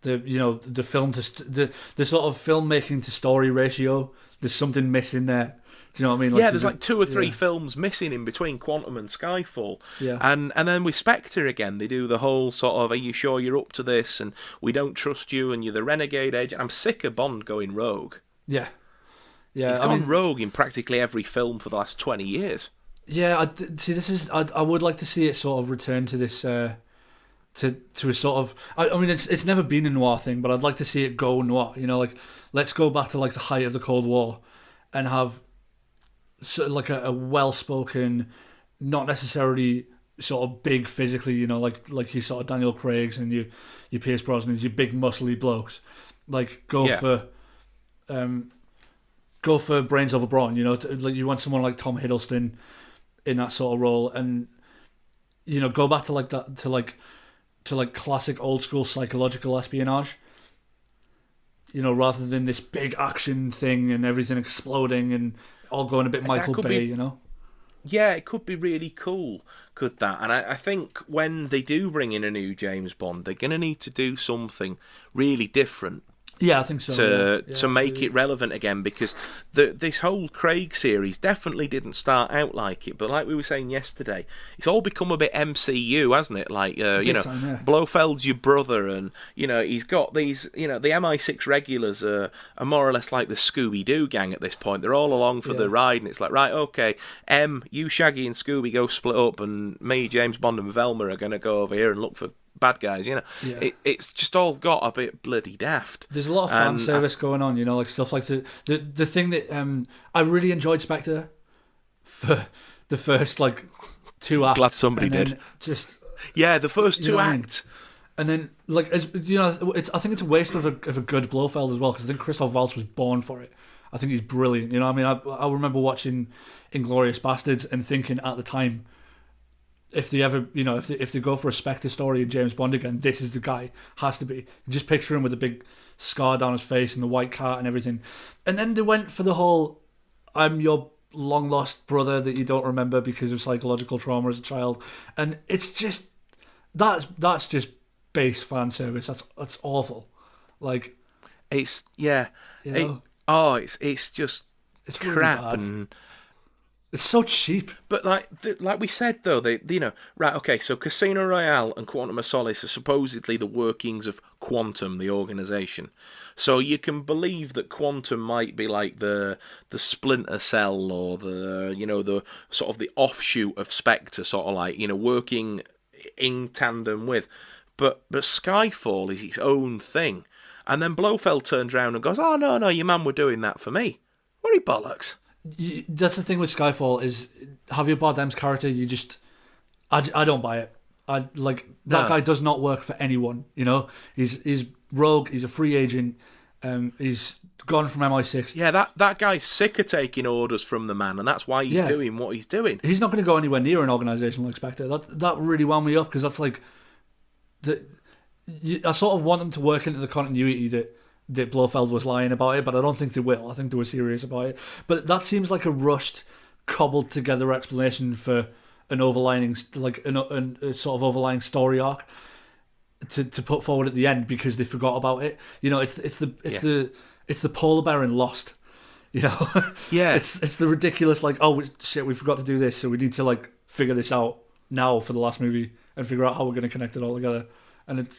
the film to the sort of filmmaking to story ratio. There's something missing there. Do you know what I mean? Like, there's like 2 or 3 films missing in between Quantum and Skyfall. Yeah. And then with Spectre again, they do the whole sort of, are you sure you're up to this? And we don't trust you, and you're the renegade agent. I'm sick of Bond going rogue. Yeah. Yeah, He's gone rogue in practically every film for the last 20 years. Yeah, see, this is. I would like to see it sort of return to this, to a sort of. I mean, it's never been a noir thing, but I'd like to see it go noir. You know, like let's go back to like the height of the Cold War, and have sort of like a well spoken, not necessarily sort of big physically. You know, like your sort of Daniel Craig's and your Pierce Brosnan's, your big muscly blokes. Like go for brains over brawn. You know, like you want someone like Tom Hiddleston in that sort of role, and you know, go back to like that to like classic old school psychological espionage. You know, rather than this big action thing and everything exploding and all going a bit Michael Bay. You know. Yeah, it could be really cool, could that? And I think when they do bring in a new James Bond, they're going to need to do something really different. Yeah, I think so. To make it relevant again, because this whole Craig series definitely didn't start out like it, but like we were saying yesterday, it's all become a bit MCU, hasn't it? Like, Blofeld's your brother, and, you know, he's got these, you know, the MI6 regulars are more or less like the Scooby-Doo gang at this point. They're all along for the ride, and it's like, right, okay, you, Shaggy, and Scooby go split up, and me, James Bond, and Velma are going to go over here and look for bad guys, you know. Yeah. It's just all got a bit bloody daft. There's a lot of fan service going on, you know, like stuff like the thing that I really enjoyed Spectre for the first like 2 acts. Glad somebody did. The first 2 acts. And then, like, as you know, I think it's a waste of a good Blofeld as well, because I think Christoph Waltz was born for it. I think he's brilliant. You know, I mean, I remember watching Inglourious Bastards and thinking at the time, if they ever, you know, if they go for a Spectre story in James Bond again, this is the guy. Has to be. Just picture him with a big scar down his face and the white cat and everything. And then they went for the whole, I'm your long lost brother that you don't remember because of psychological trauma as a child. And it's just, that's just base fan service. That's awful. Like, it's, yeah. You know, it's just it's crap really and. It's so cheap. But like we said, though, right, okay, so Casino Royale and Quantum of Solace are supposedly the workings of Quantum, the organisation. So you can believe that Quantum might be like the Splinter Cell, or the sort of the offshoot of Spectre, sort of like, you know, working in tandem with. But Skyfall is its own thing. And then Blofeld turns around and goes, oh, no, your man were doing that for me. What are bollocks? That's the thing with Skyfall is Javier Bardem's character. I don't buy it. That guy does not work for anyone. You know, he's rogue. He's a free agent. He's gone from MI6. Yeah, that guy's sick of taking orders from the man, and that's why he's doing what he's doing. He's not going to go anywhere near an organisation like Spectre. That really wound me up, because that's like I sort of want them to work into the continuity that Blofeld was lying about it, but I don't think they will. I think they were serious about it. But that seems like a rushed, cobbled together explanation for an overlining, like a sort of overlying story arc to put forward at the end, because they forgot about it. You know, it's the polar bear in Lost. You know, yeah, it's the ridiculous, like, oh shit, we forgot to do this, so we need to like figure this out now for the last movie and figure out how we're going to connect it all together. And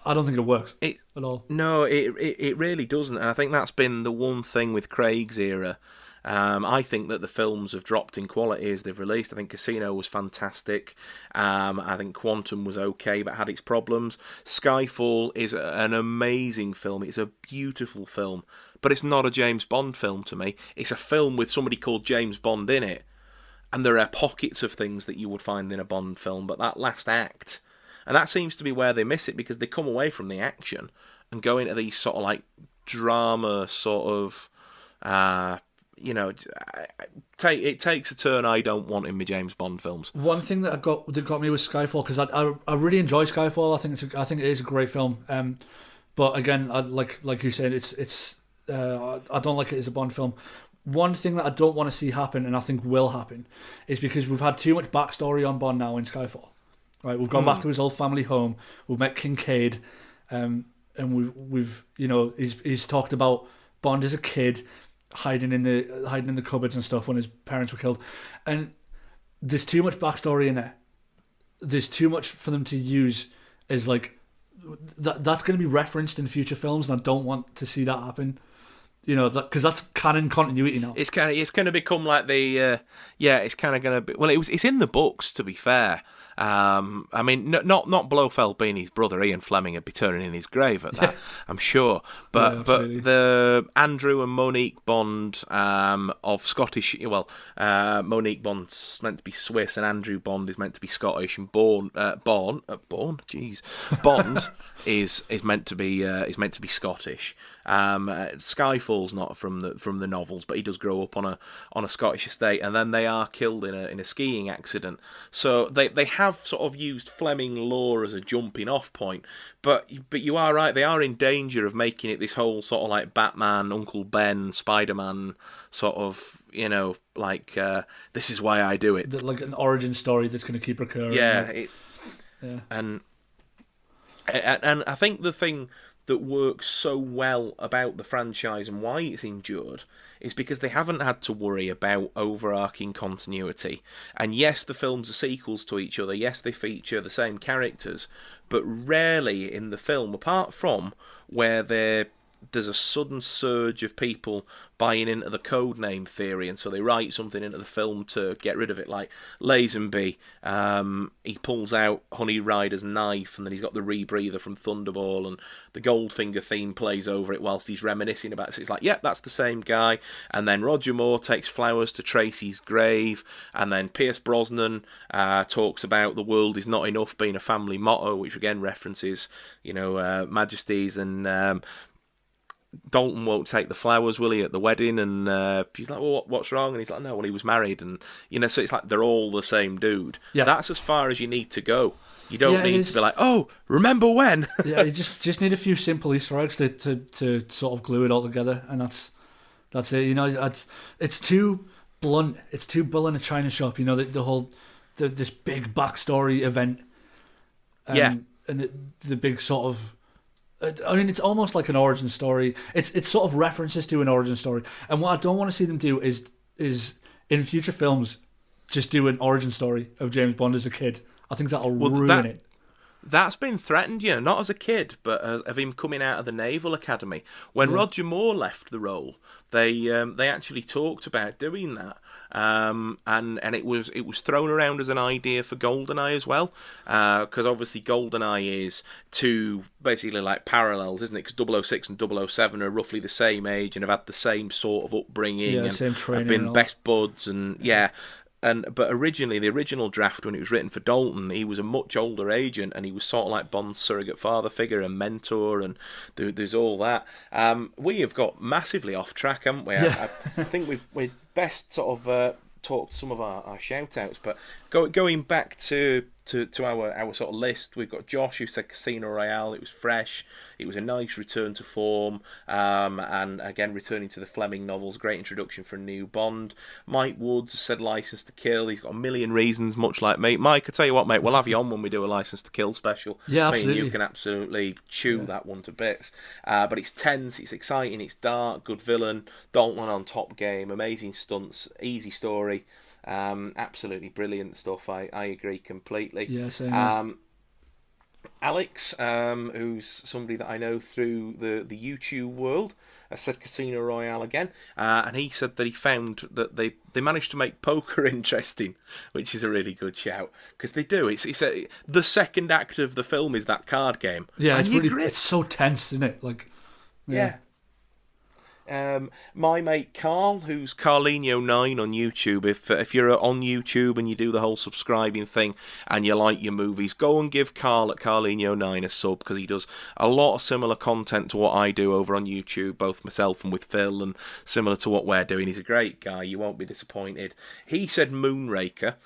I don't think it works at all. No, it really doesn't. And I think that's been the one thing with Craig's era. I think that the films have dropped in quality as they've released. I think Casino was fantastic. I think Quantum was okay, but had its problems. Skyfall is an amazing film. It's a beautiful film. But it's not a James Bond film to me. It's a film with somebody called James Bond in it. And there are pockets of things that you would find in a Bond film, but that last act... And that seems to be where they miss it, because they come away from the action and go into these sort of like drama sort of, it takes a turn I don't want in my James Bond films. One thing that got me was Skyfall, because I really enjoy Skyfall. I think it is a great film. But again, like you said, I don't like it as a Bond film. One thing that I don't want to see happen, and I think will happen, is because we've had too much backstory on Bond now in Skyfall. Right, we've gone back to his old family home. We've met Kincaid, and we've you know, he's talked about Bond as a kid, hiding in the cupboards and stuff when his parents were killed, and there's too much backstory in there. There's too much for them to use as like that's going to be referenced in future films, and I don't want to see that happen. because that's canon continuity now. It's going to become like the it's kind of going to be. Well, it's in the books, to be fair. I mean, not Blofeld being his brother, Ian Fleming would be turning in his grave at that, I'm sure. But the Andrew and Monique Bond of Scottish, Monique Bond's meant to be Swiss, and Andrew Bond is meant to be Scottish, and Bond is meant to be Scottish. Skyfall's not from the novels, but he does grow up on a Scottish estate, and then they are killed in a skiing accident. So they have sort of used Fleming lore as a jumping off point, but you are right, they are in danger of making it this whole sort of like Batman, Uncle Ben, Spider-Man sort of, this is why I do it. Like an origin story that's going to keep recurring. Yeah. And I think the thing that works so well about the franchise and why it's endured is because they haven't had to worry about overarching continuity. And yes, the films are sequels to each other. Yes, they feature the same characters, but rarely in the film, apart from where there's a sudden surge of people buying into the codename theory, and so they write something into the film to get rid of it, like Lazenby. He pulls out Honey Rider's knife, and then he's got the rebreather from Thunderball, and the Goldfinger theme plays over it whilst he's reminiscing about it. So it's like, yeah, that's the same guy. And then Roger Moore takes flowers to Tracy's grave, and then Pierce Brosnan talks about the world is not enough being a family motto, which again references, Majesties, and Dalton won't take the flowers, will he, at the wedding? And she's like, well, what's wrong? And he's like, no, well, he was married. And, so it's like they're all the same dude. Yeah. That's as far as you need to go. You don't need to be like, oh, remember when? Yeah, you just need a few simple Easter eggs to sort of glue it all together. And that's it. It's too blunt. It's too bull in a china shop. The whole, this big backstory event. And the big sort of, it's almost like an origin story. It's sort of references to an origin story. And what I don't want to see them do is in future films just do an origin story of James Bond as a kid. I think that'll ruin it. That's been threatened, not as a kid, but of him coming out of the Naval Academy. When Roger Moore left the role, they actually talked about doing that. And it was thrown around as an idea for GoldenEye as well, because obviously GoldenEye is two basically like parallels, isn't it? Because 006 and 007 are roughly the same age and have had the same sort of upbringing, and same training, have been best buds, and But originally, the original draft, when it was written for Dalton, he was a much older agent, and he was sort of like Bond's surrogate father figure and mentor, and there's all that. We have got massively off track, haven't we? Yeah. I think we'd best sort of talk some of our shout-outs, but going back to our sort of list, we've got Josh, who said Casino Royale. It was fresh. It was a nice return to form, and again returning to the Fleming novels. Great introduction for a new Bond. Mike Woods said License to Kill. He's got a million reasons, much like me. Mike, I tell you what, mate, we'll have you on when we do a License to Kill special. Yeah, absolutely. absolutely. You can absolutely chew that one to bits. But it's tense, it's exciting, it's dark, good villain, Dalton on top game, amazing stunts, easy story. Absolutely brilliant stuff. I agree completely. Yeah, same. Alex, who's somebody that I know through the YouTube world, said Casino Royale again, and he said that he found that they managed to make poker interesting, which is a really good shout, because they do. It's the second act of the film is that card game. Yeah, it's so tense, isn't it? Like, yeah. My mate Carl, who's Carlinho9 on YouTube, if you're on YouTube and you do the whole subscribing thing and you like your movies, go and give Carl at Carlinho9 a sub, because he does a lot of similar content to what I do over on YouTube, both myself and with Phil, and similar to what we're doing. He's a great guy, you won't be disappointed. He said Moonraker.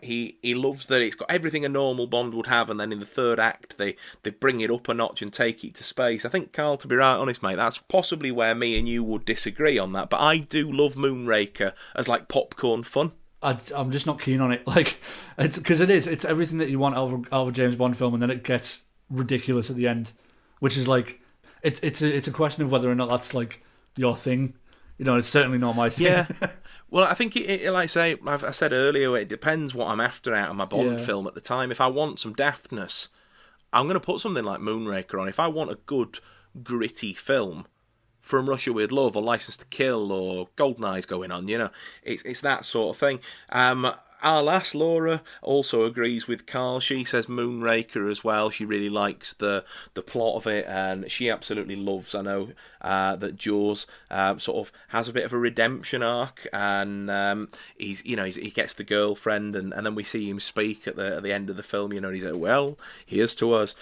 He loves that it's got everything a normal Bond would have, and then in the third act they bring it up a notch and take it to space. I think, Carl, to be right honest, mate, that's possibly where me and you would disagree on that, but I do love Moonraker as like popcorn fun. I'm just not keen on it, like, because it's everything that you want out of a James Bond film, and then it gets ridiculous at the end, which is like it's a question of whether or not that's like your thing. It's certainly not my thing. Yeah. Well, I think it like I said earlier, it depends what I'm after out of my Bond film at the time. If I want some daftness, I'm going to put something like Moonraker on. If I want a good gritty film, From Russia with Love or License to Kill or GoldenEye's going on, it's that sort of thing. Our last Laura also agrees with Carl. She says Moonraker as well. She really likes the plot of it, and she absolutely loves. I know that Jaws sort of has a bit of a redemption arc, and he gets the girlfriend, and then we see him speak at the end of the film. And he's like, "Well, here's to us."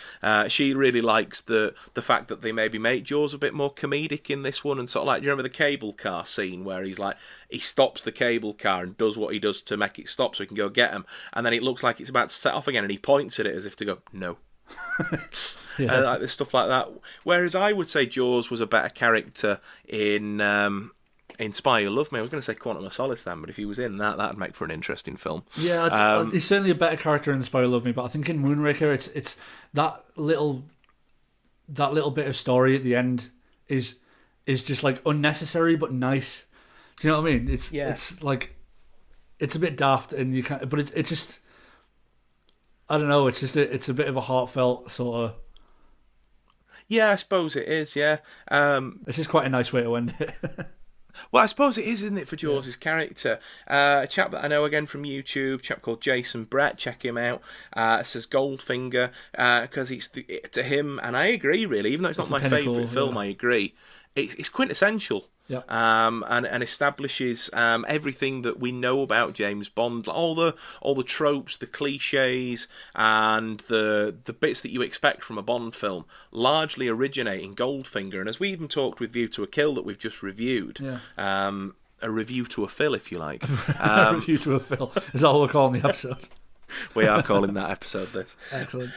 She really likes the fact that they maybe make Jaws a bit more comedic in this one, and sort of like, do you remember the cable car scene where he stops the cable car and does what he does to make it stop so he can go get him, and then it looks like it's about to set off again, and he points at it as if to go no. Yeah. Like this stuff like that. Whereas I would say Jaws was a better character in Spy Who Loved Me. I was going to say Quantum of Solace then, but if he was in that'd make for an interesting film. Yeah, he's certainly a better character in Spy Who Loved Me, but I think in Moonraker, it's that little bit of story at the end is just like unnecessary but nice. Do you know what I mean? It's like, it's a bit daft, and you can't. But it's just, I don't know. It's a bit of a heartfelt sort of. Yeah, I suppose it is. Yeah, it's just quite a nice way to end it. Well, I suppose it is, isn't it, for Jaws' character? A chap that I know again from YouTube, a chap called Jason Brett, check him out. Says Goldfinger, because it's to him, and I agree really. Even though it's not my favourite film, I agree. It's quintessential. Yeah. And establishes everything that we know about James Bond, all the tropes, the cliches, and the bits that you expect from a Bond film, largely originate in Goldfinger. And as we even talked with View to a Kill that we've just reviewed, a review to a fill, if you like. A review to a fill. Is that what we're calling the episode? We are calling that episode this. Excellent.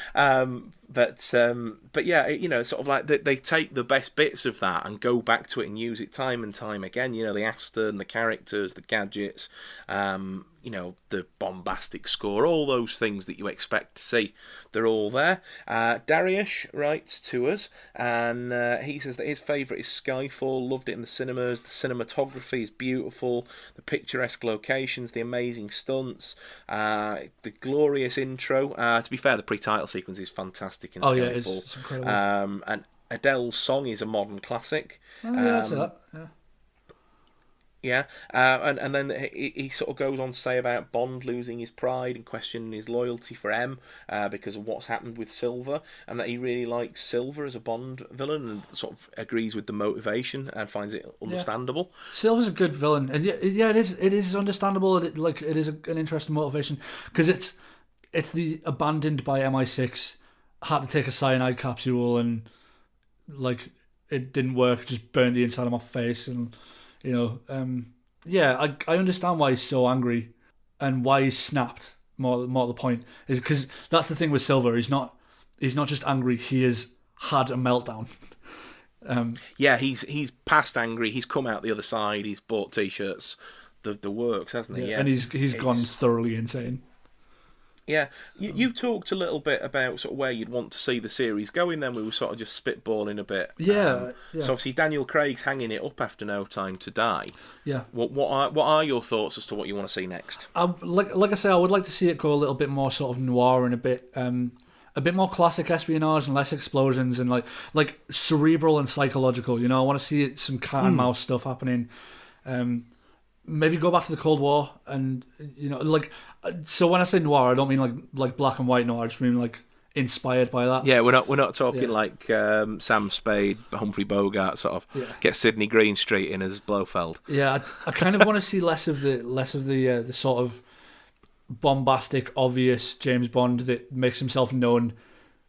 But yeah, sort of like they take the best bits of that and go back to it and use it time and time again. The Aston, the characters, the gadgets, the bombastic score, all those things that you expect to see. They're all there. Darius writes to us, and he says that his favourite is Skyfall. Loved it in the cinemas. The cinematography is beautiful. The picturesque locations, the amazing stunts, the glorious intro. To be fair, the pre-title sequence is fantastic in Skyfall. Yeah, it's incredible. And Adele's song is a modern classic. I'd say that. Yeah. Yeah, and then he sort of goes on to say about Bond losing his pride and questioning his loyalty for M because of what's happened with Silver, and that he really likes Silver as a Bond villain and sort of agrees with the motivation and finds it understandable. Yeah. Silver's a good villain, and it is understandable. It is an interesting motivation because it's the abandoned by MI6, had to take a cyanide capsule and it didn't work, just burned the inside of my face and. I understand why he's so angry and why he's snapped. More the point is because that's the thing with Silver. He's not just angry. He has had a meltdown. He's past angry. He's come out the other side. He's bought t-shirts. The works, hasn't he? Yeah. And he's gone thoroughly insane. Yeah, you talked a little bit about sort of where you'd want to see the series going. Then we were sort of just spitballing a bit. Yeah. So obviously Daniel Craig's hanging it up after No Time to Die. Yeah. What are your thoughts as to what you want to see next? Like I say, I would like to see it go a little bit more sort of noir and a bit more classic espionage and less explosions and like cerebral and psychological. I want to see some cat and mouse stuff happening. Maybe go back to the Cold War and so when I say noir, I don't mean like black and white noir. I just mean like inspired by that. Yeah, we're not talking like Sam Spade, Humphrey Bogart sort of get Sidney Greenstreet in as Blofeld. Yeah, I kind of want to see less of the sort of bombastic, obvious James Bond that makes himself known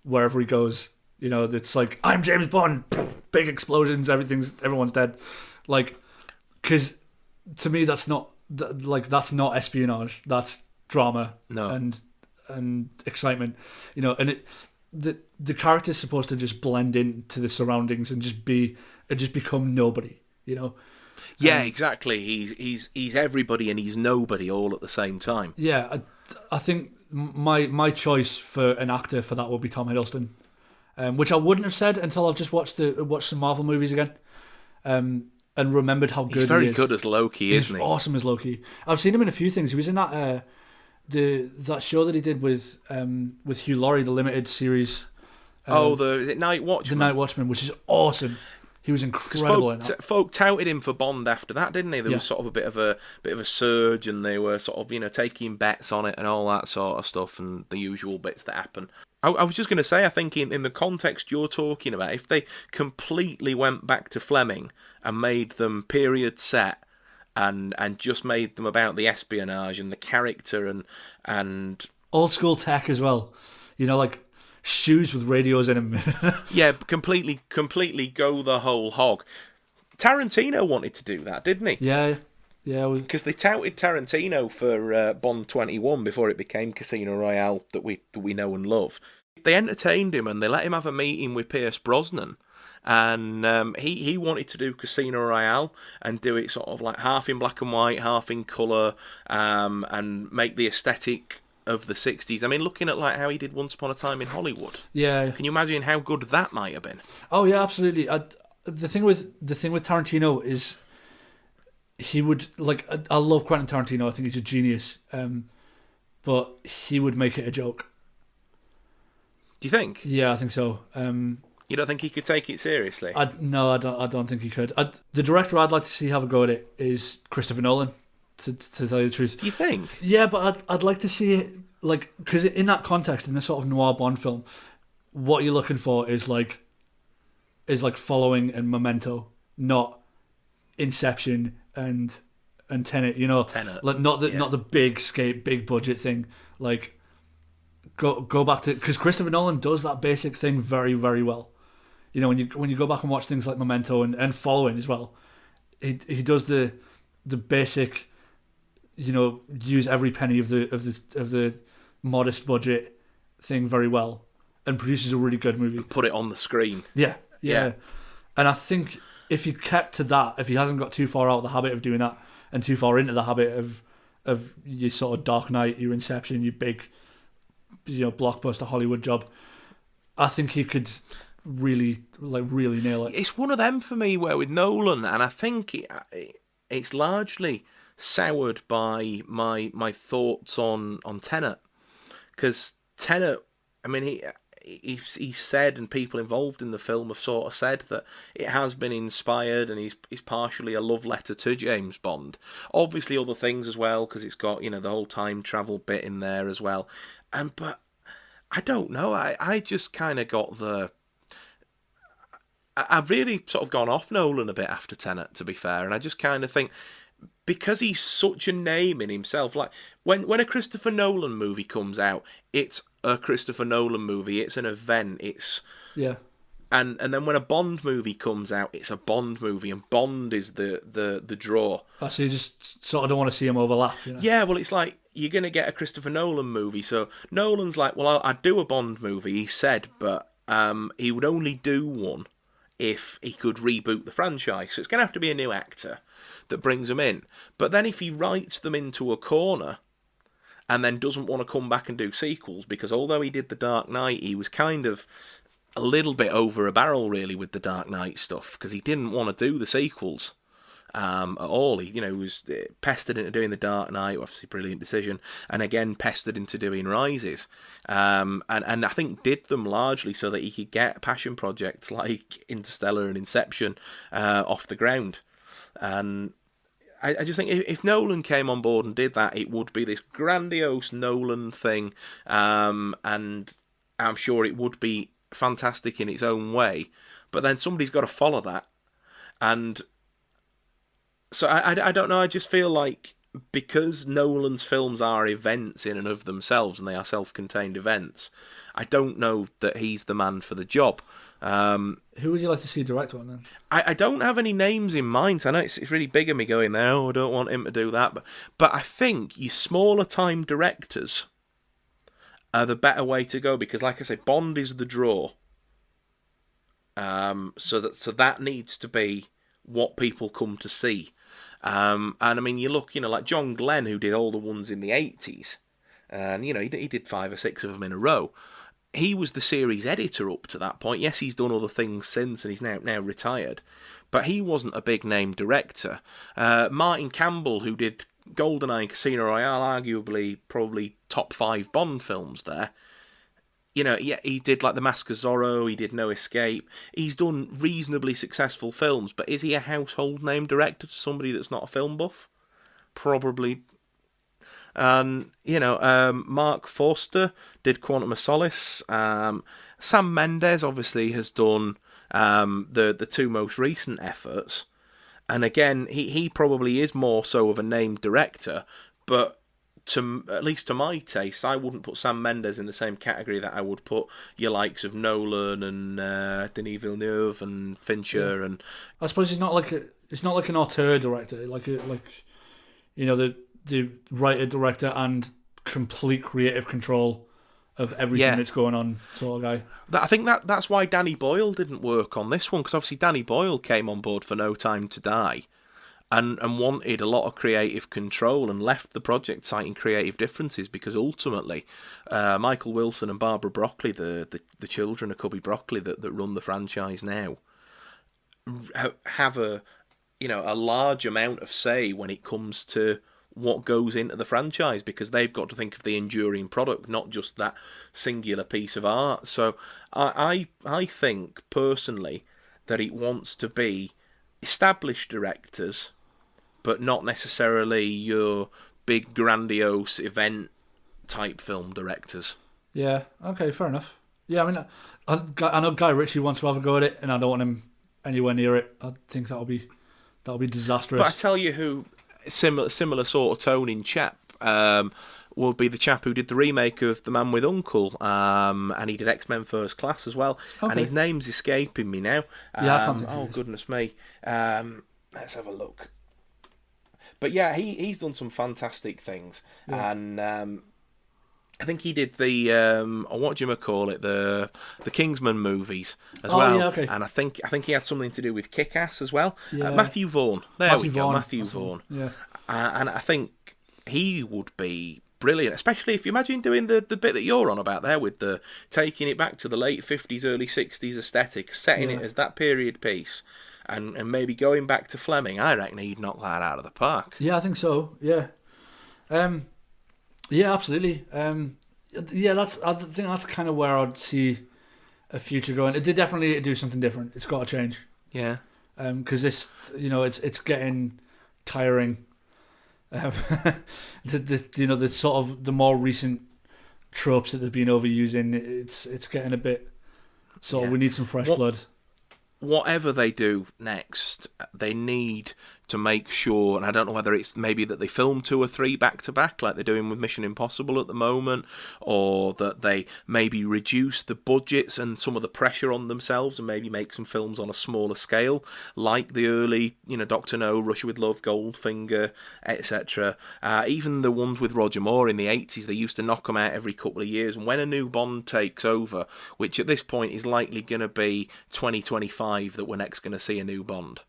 wherever he goes. That's like, I'm James Bond, big explosions, everyone's dead, because. To me, that's not espionage. That's drama and excitement, And the character's supposed to just blend into the surroundings and just become nobody, Yeah, exactly. He's everybody and he's nobody all at the same time. Yeah, I think my choice for an actor for that would be Tom Hiddleston, which I wouldn't have said until I've just watched some Marvel movies again. And remembered how good he is. He's very good as Loki, isn't he? He's awesome as Loki. I've seen him in a few things. He was in that that show that he did with Hugh Laurie, the limited series. Is it Night Watchman? The Night Watchman, which is awesome. He was incredible in that. Folk touted him for Bond after that, didn't they? There was sort of a bit of a surge, and they were sort of taking bets on it and all that sort of stuff, and the usual bits that happen. I was just going to say, I think in the context you're talking about, if they completely went back to Fleming and made them period set, and just made them about the espionage and the character and old school tech as well, like shoes with radios in them. Yeah, completely go the whole hog. Tarantino wanted to do that, didn't he? Yeah. Because they touted Tarantino for Bond 21 before it became Casino Royale that we know and love. They entertained him and they let him have a meeting with Pierce Brosnan. And he wanted to do Casino Royale and do it sort of like half in black and white, half in colour, and make the aesthetic of the 60s. I mean, looking at like how he did Once Upon a Time in Hollywood. Yeah. Can you imagine how good that might have been? Oh yeah, absolutely. The thing with Tarantino is he would I love Quentin Tarantino. I think he's a genius. But he would make it a joke. Do you think? Yeah, I think so. You don't think he could take it seriously? No, I don't think he could. The director I'd like to see have a go at it is Christopher Nolan. To tell you the truth, you think? Yeah, but I'd like to see it because in that context, in this sort of noir Bond film, what you're looking for is like Following and Memento, not Inception and Tenet. Tenet. Not the big budget thing. Like go back to, because Christopher Nolan does that basic thing very, very well. When you go back and watch things like Memento and Following as well, he does the basic. Use every penny of the modest budget thing very well, and produces a really good movie. Put it on the screen. Yeah. And I think if he kept to that, if he hasn't got too far out of the habit of doing that, and too far into the habit of your sort of Dark Knight, your Inception, your big, blockbuster Hollywood job, I think he could really nail it. It's one of them for me where with Nolan, and I think it's largely soured by my thoughts on Tenet, because Tenet, I mean, he said, and people involved in the film have sort of said that it has been inspired and is partially a love letter to James Bond. Obviously other things as well, because it's got the whole time travel bit in there as well. But I don't know, I just kind of got I've really sort of gone off Nolan a bit after Tenet, to be fair, and I just kind of think, because he's such a name in himself, like when a Christopher Nolan movie comes out, it's a Christopher Nolan movie, it's an event, and then when a Bond movie comes out, it's a Bond movie, and Bond is the draw. Oh, so you just sort of don't want to see him overlap. Yeah, well, it's like you're going to get a Christopher Nolan movie, so Nolan's like, well, I'd do a Bond movie, he said, but he would only do one if he could reboot the franchise, so it's going to have to be a new actor that brings them in. But then if he writes them into a corner and then doesn't want to come back and do sequels, because although he did The Dark Knight, he was kind of a little bit over a barrel really with the Dark Knight stuff, because he didn't want to do the sequels at all. He was pestered into doing The Dark Knight, obviously brilliant decision, and again pestered into doing Rises, and I think did them largely so that he could get passion projects like Interstellar and Inception off the ground. And I just think if Nolan came on board and did that, it would be this grandiose Nolan thing, and I'm sure it would be fantastic in its own way. But then somebody's got to follow that, and so I don't know. I just feel like because Nolan's films are events in and of themselves, and they are self-contained events, I don't know that he's the man for the job. Who would you like to see direct one then? I don't have any names in mind. So I know it's really big of me going there. Oh, I don't want him to do that. But I think your smaller time directors are the better way to go, because, like I say, Bond is the draw. So that needs to be what people come to see. And I mean, you look, like John Glenn, who did all the ones in the 80s, and he did 5 or 6 of them in a row. He was the series editor up to that point. Yes, he's done other things since, and he's now retired, but he wasn't a big name director. Martin Campbell, who did GoldenEye and Casino Royale, arguably probably top 5 Bond films there, you know, yeah, he did like The Mask of Zorro, he did No Escape. He's done reasonably successful films, but is he a household name director to somebody that's not a film buff? Probably. And, you know, Mark Forster did Quantum of Solace. Sam Mendes obviously has done the two most recent efforts. And again, he probably is more so of a named director, but at least to my taste, I wouldn't put Sam Mendes in the same category that I would put your likes of Nolan and Denis Villeneuve and Fincher. And I suppose he's not like an auteur director, like you know, the writer director and complete creative control of everything that's going on sort of guy. I think that's why Danny Boyle didn't work on this one, because obviously Danny Boyle came on board for No Time to Die. And wanted a lot of creative control and left the project citing creative differences, because ultimately Michael Wilson and Barbara Broccoli, the children of Cubby Broccoli that run the franchise now, have a large amount of say when it comes to what goes into the franchise, because they've got to think of the enduring product, not just that singular piece of art. So I think personally that it wants to be established directors, but not necessarily your big, grandiose event type film directors. Yeah, okay, fair enough. Yeah, I mean, I know Guy Ritchie wants to have a go at it, and I don't want him anywhere near it. I think that'll be disastrous. But I tell you who, similar sort of tone in chap, will be the chap who did the remake of The Man with Uncle, and he did X-Men First Class as well. Okay. And his name's escaping me now. Yeah, I can't think goodness me. Let's have a look. But yeah, he's done some fantastic things, and I think he did the what do you call it, the Kingsman movies as well. Yeah, okay. And I think he had something to do with Kick-Ass as well. Yeah. Matthew Vaughn. Matthew Vaughn. Yeah. And I think he would be brilliant, especially if you imagine doing the bit that you're on about there with the taking it back to the late 50s, early 60s aesthetic, setting it as that period piece. And maybe going back to Fleming, I reckon he'd knock that out of the park. Yeah, I think so. Yeah, yeah, absolutely. Yeah, I think that's kind of where I'd see a future going. It did definitely need to do something different. It's got to change. Yeah. Because this, you know, it's getting tiring. The sort of the more recent tropes that they've been overusing, it's getting a bit. So we need some fresh blood. Whatever they do next, they need to make sure, and I don't know whether it's maybe that they film 2 or 3 back-to-back like they're doing with Mission Impossible at the moment, or that they maybe reduce the budgets and some of the pressure on themselves and maybe make some films on a smaller scale, like the early, Dr. No, Russia with Love, Goldfinger, etc. Even the ones with Roger Moore in the 80s, they used to knock them out every couple of years, and when a new Bond takes over, which at this point is likely going to be 2025 that we're next going to see a new Bond.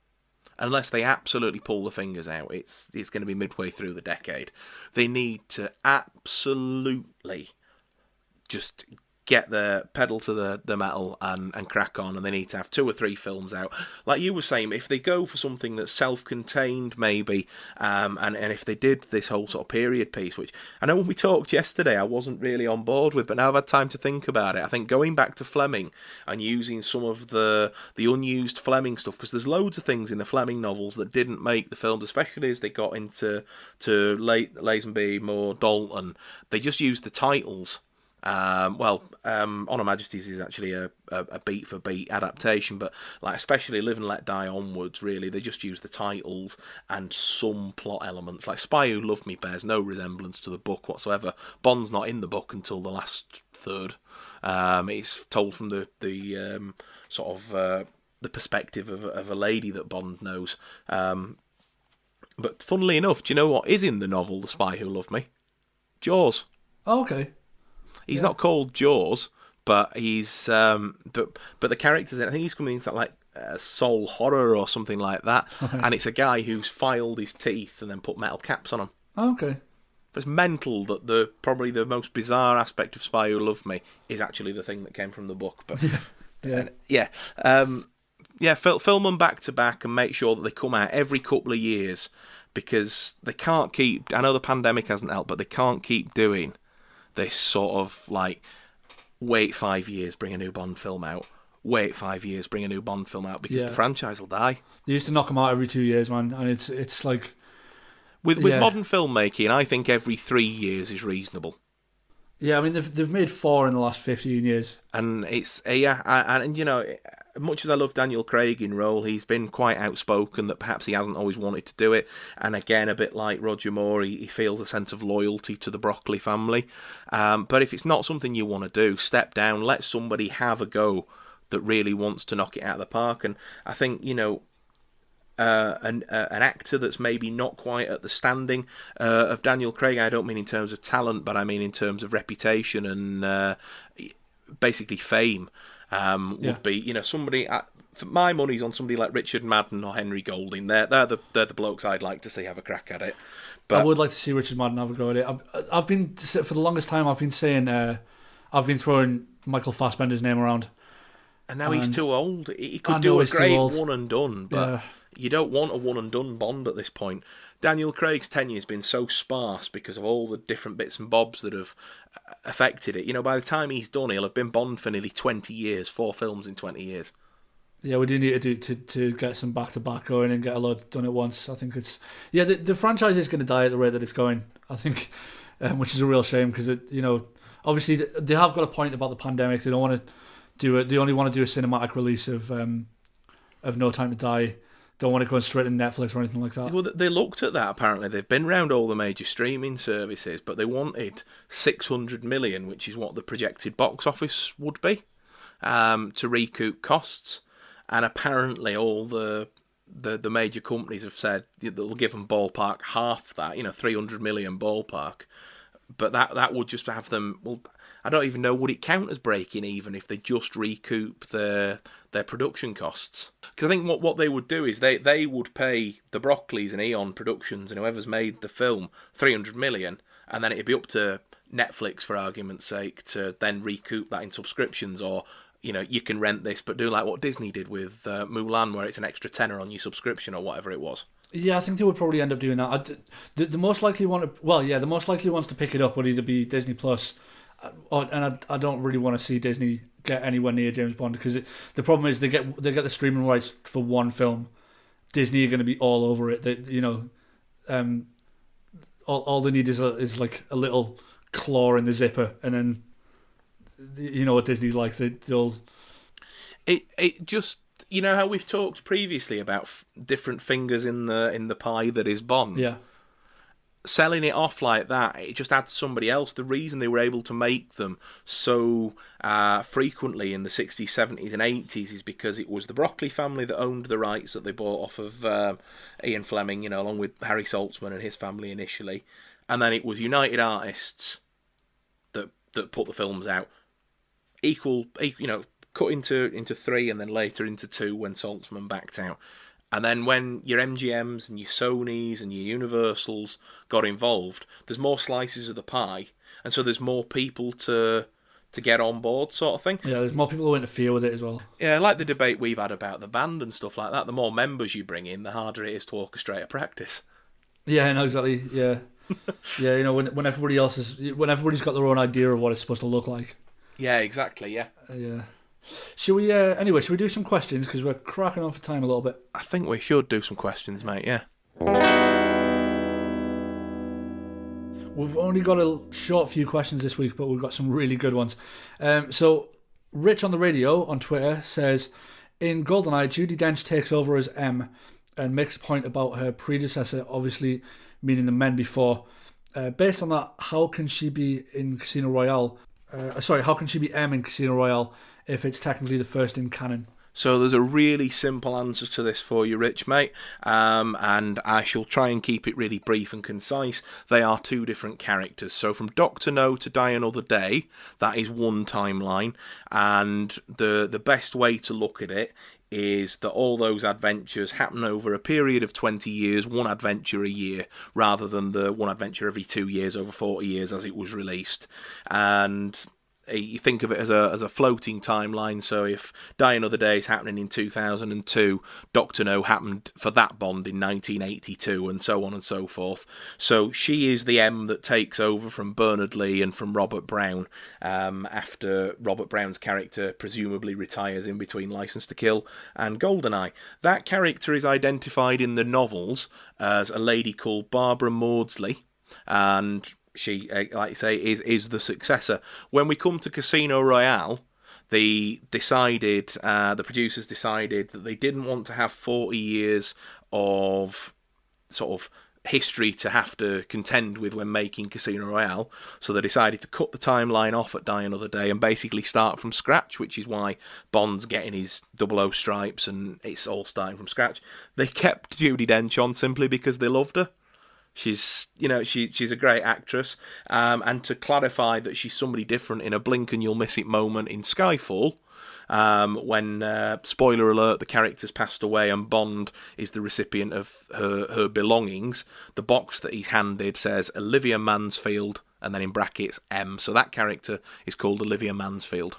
Unless they absolutely pull the fingers out, it's going to be midway through the decade. They need to absolutely just get the pedal to the metal and crack on, and they need to have 2 or 3 films out. Like you were saying, if they go for something that's self-contained, maybe, and if they did this whole sort of period piece, which I know when we talked yesterday I wasn't really on board with, but now I've had time to think about it. I think going back to Fleming and using some of the unused Fleming stuff, because there's loads of things in the Fleming novels that didn't make the films, especially as they got into Lazenby, Moore, Dalton. They just used the titles. On Her Majesty's is actually a beat for beat adaptation, but like especially Live and Let Die onwards, really they just use the titles and some plot elements. Like Spy Who Loved Me bears no resemblance to the book whatsoever. Bond's not in the book until the last third. It's told from the perspective of a lady that Bond knows. But funnily enough, do you know what is in the novel The Spy Who Loved Me? Jaws. Oh, okay. He's not called Jaws, but he's but the characters in it, I think he's coming into like Soul Horror or something like that, and it's a guy who's filed his teeth and then put metal caps on them. Oh, okay. But it's mental that probably the most bizarre aspect of Spy Who Loved Me is actually the thing that came from the book. But film them back to back and make sure that they come out every couple of years, because they can't keep. I know the pandemic hasn't helped, but they can't keep doing this sort of like wait 5 years, bring a new Bond film out. Wait 5 years, bring a new Bond film out, because the franchise will die. They used to knock them out every 2 years, man, and it's like with modern filmmaking, I think every 3 years is reasonable. Yeah, I mean they've made 4 in the last 15 years, and it's and you know, much as I love Daniel Craig in role, he's been quite outspoken that perhaps he hasn't always wanted to do it. And again, a bit like Roger Moore, he feels a sense of loyalty to the Broccoli family. But if it's not something you want to do, step down, let somebody have a go that really wants to knock it out of the park. And I think, you know, an actor that's maybe not quite at the standing of Daniel Craig, I don't mean in terms of talent, but I mean in terms of reputation and basically fame, would be, you know, somebody. My money's on somebody like Richard Madden or Henry Golding. They're the blokes I'd like to see have a crack at it. But I would like to see Richard Madden have a go at it. I've been, for the longest time, I've been saying I've been throwing Michael Fassbender's name around. And now he's too old. He could do a great one and done, but you don't want a one and done Bond at this point. Daniel Craig's tenure's been so sparse because of all the different bits and bobs that have affected it. You know, by the time he's done, he'll have been Bond for nearly 20 years, 4 films in 20 years. Yeah, we do need to get some back-to-back going and get a lot done at once. I think it's... Yeah, the franchise is going to die at the rate that it's going, I think, which is a real shame because, you know, obviously they have got a point about the pandemic. They don't want to do it. They only want to do a cinematic release of No Time to Die. Don't want to go straight in Netflix or anything like that. Well, they looked at that, apparently. They've been round all the major streaming services, but they wanted 600 million, which is what the projected box office would be, to recoup costs. And apparently all the major companies have said they'll give them ballpark half that, you know, 300 million ballpark. But that would just have them... Well, I don't even know, would it count as breaking even if they just recoup their production costs? Because I think what they would do is they would pay the Broccoli's and Eon Productions and whoever's made the film 300 million, and then it'd be up to Netflix, for argument's sake, to then recoup that in subscriptions, or, you know, you can rent this, but do like what Disney did with Mulan, where it's an extra tenner on your subscription or whatever it was. Yeah, I think they would probably end up doing that. The most likely one, the most likely ones to pick it up would either be Disney Plus, and I don't really want to see Disney get anywhere near James Bond, because the problem is they get the streaming rights for one film. Disney are going to be all over it. They, you know, all they need is like a little claw in the zipper, and then you know what Disney's like. They'll. It just. You know how we've talked previously about different fingers in the pie that is Bond? Yeah. Selling it off like that, it just adds somebody else. The reason they were able to make them so frequently in the 60s, 70s and 80s is because it was the Broccoli family that owned the rights that they bought off of Ian Fleming, you know, along with Harry Saltzman and his family initially. And then it was United Artists that put the films out. Equal, you know, cut into 3 and then later into 2 when Saltzman backed out. And then when your MGMs and your Sonys and your Universals got involved, there's more slices of the pie, and so there's more people to get on board, sort of thing. Yeah, there's more people who interfere with it as well. Yeah, like the debate we've had about the band and stuff like that. The more members you bring in, the harder it is to orchestrate a practice. Yeah, no, exactly. Yeah, yeah. You know, when everybody's got their own idea of what it's supposed to look like. Yeah, exactly. Yeah. Yeah. Should we do some questions, because we're cracking on for time a little bit? I think we should do some questions, mate, yeah. We've only got a short few questions this week, but we've got some really good ones. So, Rich on the radio on Twitter says, in GoldenEye, Judi Dench takes over as M and makes a point about her predecessor, obviously meaning the men before. Based on that, how can she be in Casino Royale? How can she be M in Casino Royale if it's technically the first in canon? So there's a really simple answer to this for you, Rich, mate, and I shall try and keep it really brief and concise. They are 2 different characters. So from Dr. No to Die Another Day, that is one timeline, and the best way to look at it is that all those adventures happen over a period of 20 years, one adventure a year, rather than the one adventure every 2 years over 40 years as it was released. And you think of it as a floating timeline. So if Die Another Day is happening in 2002, Doctor No happened for that Bond in 1982, and so on and so forth. So she is the M that takes over from Bernard Lee and from Robert Brown after Robert Brown's character presumably retires in between License to Kill and GoldenEye. That character is identified in the novels as a lady called Barbara Maudsley, and she, like you say, is the successor. When we come to Casino Royale, the producers decided that they didn't want to have 40 years of sort of history to have to contend with when making Casino Royale, so they decided to cut the timeline off at Die Another Day and basically start from scratch, which is why Bond's getting his 00 stripes and it's all starting from scratch. They kept Judi Dench on simply because they loved her. She's a great actress, and to clarify that she's somebody different in a blink and you'll miss it moment in Skyfall, when, spoiler alert, the character's passed away and Bond is the recipient of her belongings, the box that he's handed says Olivia Mansfield, and then in brackets M, so that character is called Olivia Mansfield.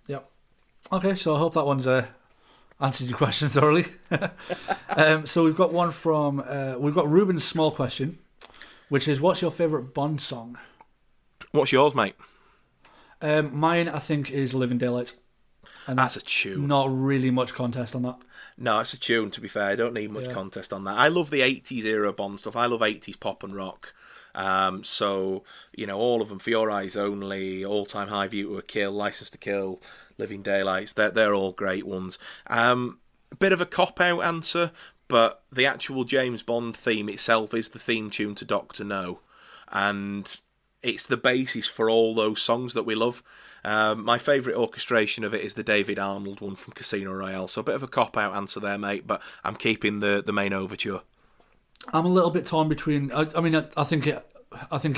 Yep. Okay, so I hope that one's answered your question thoroughly. So we've got one from we've got Ruben's small question, which is, what's your favourite Bond song? What's yours, mate? Mine, I think, is Living Daylights. And that's a tune. Not really much contest on that. No, it's a tune, to be fair. I don't need much contest on that. I love the 80s era Bond stuff. I love 80s pop and rock. So, all of them, For Your Eyes Only, All Time High, View to a Kill, License to Kill, Living Daylights, they're all great ones. A bit of a cop-out answer, but the actual James Bond theme itself is the theme tune to Doctor No, and it's the basis for all those songs that we love. My favourite orchestration of it is the David Arnold one from Casino Royale, so a bit of a cop-out answer there, mate, but I'm keeping the main overture. I'm a little bit torn between. I mean, I think it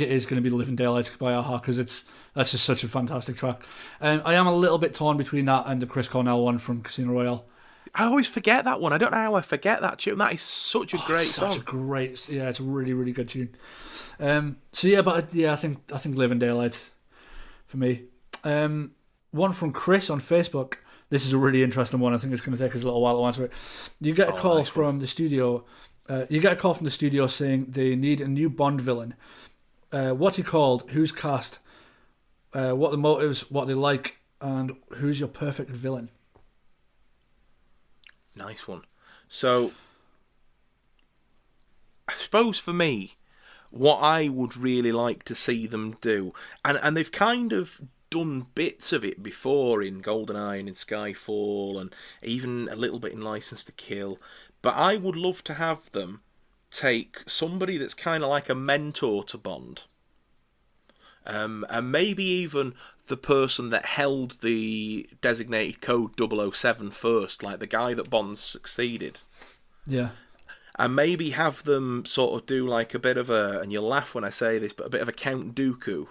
is going to be the Living Daylights by a-ha, because that's just such a fantastic track. I am a little bit torn between that and the Chris Cornell one from Casino Royale. I always forget that one. I don't know how I forget that tune. That is such a great song. Such a great, it's a really, really good tune. I think Living Daylights for me. One from Chris on Facebook. This is a really interesting one. I think it's going to take us a little while to answer it. You get a call from the studio. You get a call from the studio saying they need a new Bond villain. What's he called? Who's cast? What the motives? What they like? And who's your perfect villain? Nice one. So, I suppose for me, what I would really like to see them do, and they've kind of done bits of it before in GoldenEye and in Skyfall, and even a little bit in License to Kill, but I would love to have them take somebody that's kind of like a mentor to Bond, and maybe even the person that held the designated code 007 first, like the guy that Bond succeeded. Yeah. And maybe have them sort of do like a bit of a, and you'll laugh when I say this, but a bit of a Count Dooku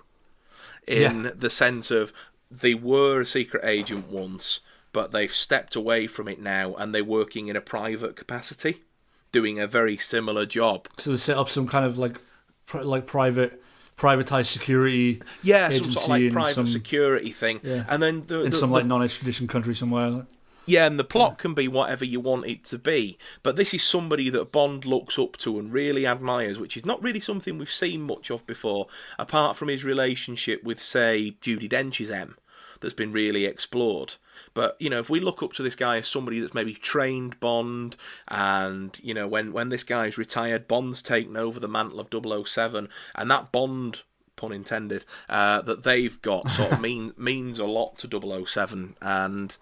in the sense of they were a secret agent once, but they've stepped away from it now and they're working in a private capacity, doing a very similar job. So they set up some kind of like privatized security agency, some sort of like private security thing. Yeah. And then in some like non-extradition country somewhere. Yeah, and the plot can be whatever you want it to be, but this is somebody that Bond looks up to and really admires, which is not really something we've seen much of before, apart from his relationship with, say, Judi Dench's M, that's been really explored. But, if we look up to this guy as somebody that's maybe trained Bond, and, when this guy's retired, Bond's taken over the mantle of 007, and that Bond, pun intended, that they've got sort of means a lot to 007, and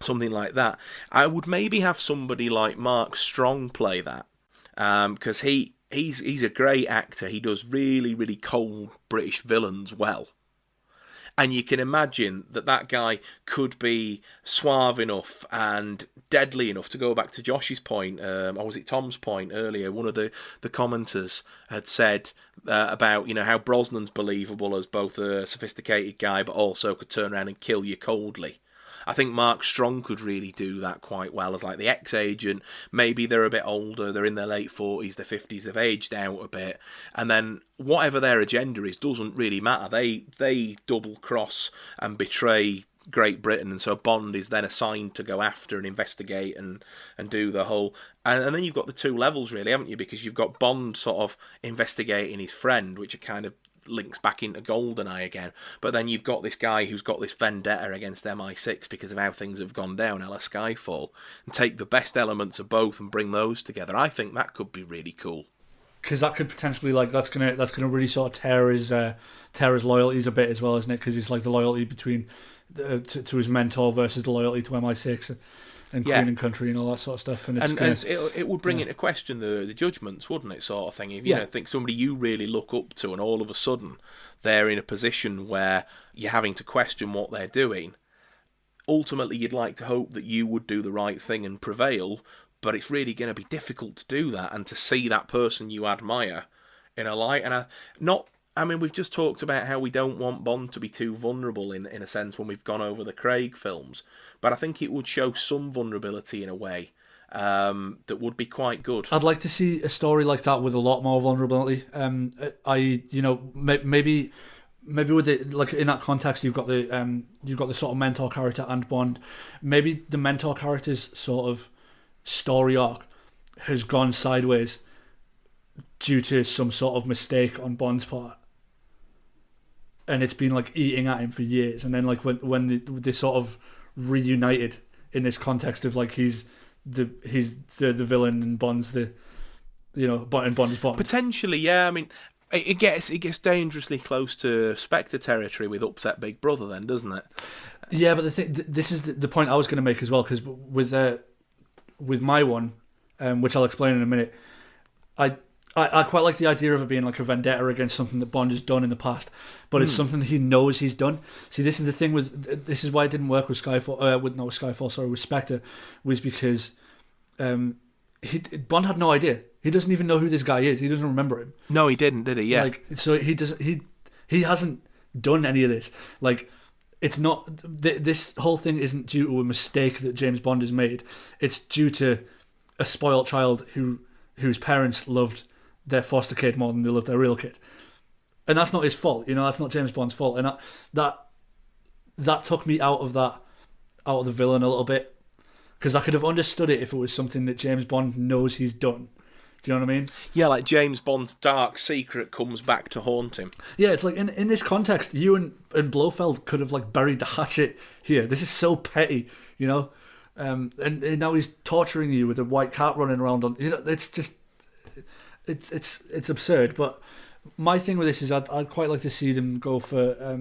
something like that. I would maybe have somebody like Mark Strong play that, because he's a great actor. He does really, really cold British villains well. And you can imagine that guy could be suave enough and deadly enough, to go back to Josh's point, or was it Tom's point earlier? One of the commenters had said about, how Brosnan's believable as both a sophisticated guy, but also could turn around and kill you coldly. I think Mark Strong could really do that quite well as like the ex-agent. Maybe they're a bit older, they're in their late 40s, their 50s, they've aged out a bit, and then whatever their agenda is doesn't really matter. They double cross and betray Great Britain, and so Bond is then assigned to go after and investigate and do the whole. And then you've got the two levels, really, haven't you? Because you've got Bond sort of investigating his friend, which are kind of links back into GoldenEye again. But then you've got this guy who's got this vendetta against MI6 because of how things have gone down, a la Skyfall, and take the best elements of both and bring those together. I think that could be really cool. Because that could potentially that's gonna really sort of tear his loyalties a bit as well, isn't it? Because it's like the loyalty between to his mentor versus the loyalty to MI6 and Queen and Country and all that sort of stuff. And it would bring into question the judgments, wouldn't it, sort of thing? If you think somebody you really look up to and all of a sudden they're in a position where you're having to question what they're doing, ultimately you'd like to hope that you would do the right thing and prevail, but it's really going to be difficult to do that and to see that person you admire in a light. And we've just talked about how we don't want Bond to be too vulnerable in a sense when we've gone over the Craig films, but I think it would show some vulnerability in a way that would be quite good. I'd like to see a story like that with a lot more vulnerability. Maybe with it, like in that context, you've got the sort of mentor character and Bond. Maybe the mentor character's sort of story arc has gone sideways due to some sort of mistake on Bond's part, and it's been like eating at him for years. And then like when they sort of reunited in this context of like he's the villain and Bond's and Bond is Bond. Potentially, yeah. I mean, it gets dangerously close to Spectre territory with Upset Big Brother, then, doesn't it? Yeah, but this is the point I was going to make as well, because with my one, which I'll explain in a minute, I quite like the idea of it being like a vendetta against something that Bond has done in the past, but it's something he knows he's done. See, this is the thing this is why it didn't work with with Spectre, was because Bond had no idea. He doesn't even know who this guy is. He doesn't remember him. No, he didn't, did he? Yeah. So he hasn't done any of this. Like, it's not, this whole thing isn't due to a mistake that James Bond has made. It's due to a spoiled child whose parents loved their foster kid more than they loved their real kid, and that's not his fault. That's not James Bond's fault, and that took me out of the villain a little bit, because I could have understood it if it was something that James Bond knows he's done. Do you know what I mean? Yeah, like James Bond's dark secret comes back to haunt him. Yeah, it's like in this context, you and Blofeld could have like buried the hatchet here. This is so petty, and now he's torturing you with a white cat running around on. It's just. It's absurd, but my thing with this is I'd quite like to see them go for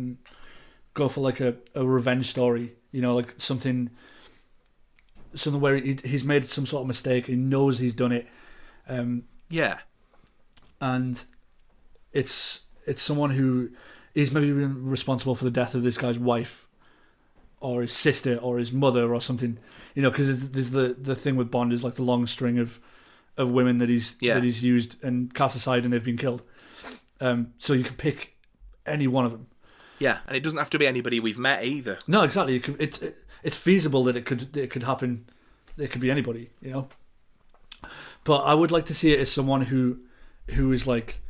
like a revenge story, like something where he's made some sort of mistake, he knows he's done it, and it's someone who is maybe responsible for the death of this guy's wife or his sister or his mother or something, because there's the thing with Bond is like the long string of women that he's used and cast aside and they've been killed. So you can pick any one of them. Yeah, and it doesn't have to be anybody we've met either. No, exactly. It's feasible that it could happen. It could be anybody, But I would like to see it as someone who is like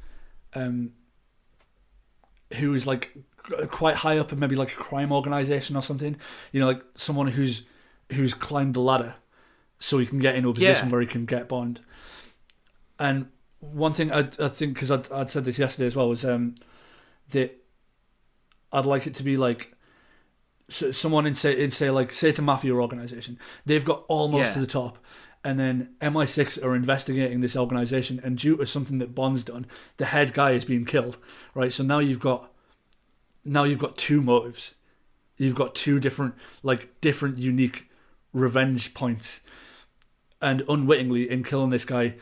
quite high up in maybe like a crime organization or something. Like someone who's climbed the ladder so he can get into a position where he can get Bond. And one thing I think, because I'd said this yesterday as well, was that I'd like it to be like someone in say it's a mafia organization. They've got almost to the top, and then MI6 are investigating this organization, and due to something that Bond's done, the head guy is being killed. Right, so now you've got two motives. You've got two different unique revenge points, and unwittingly in killing this guy,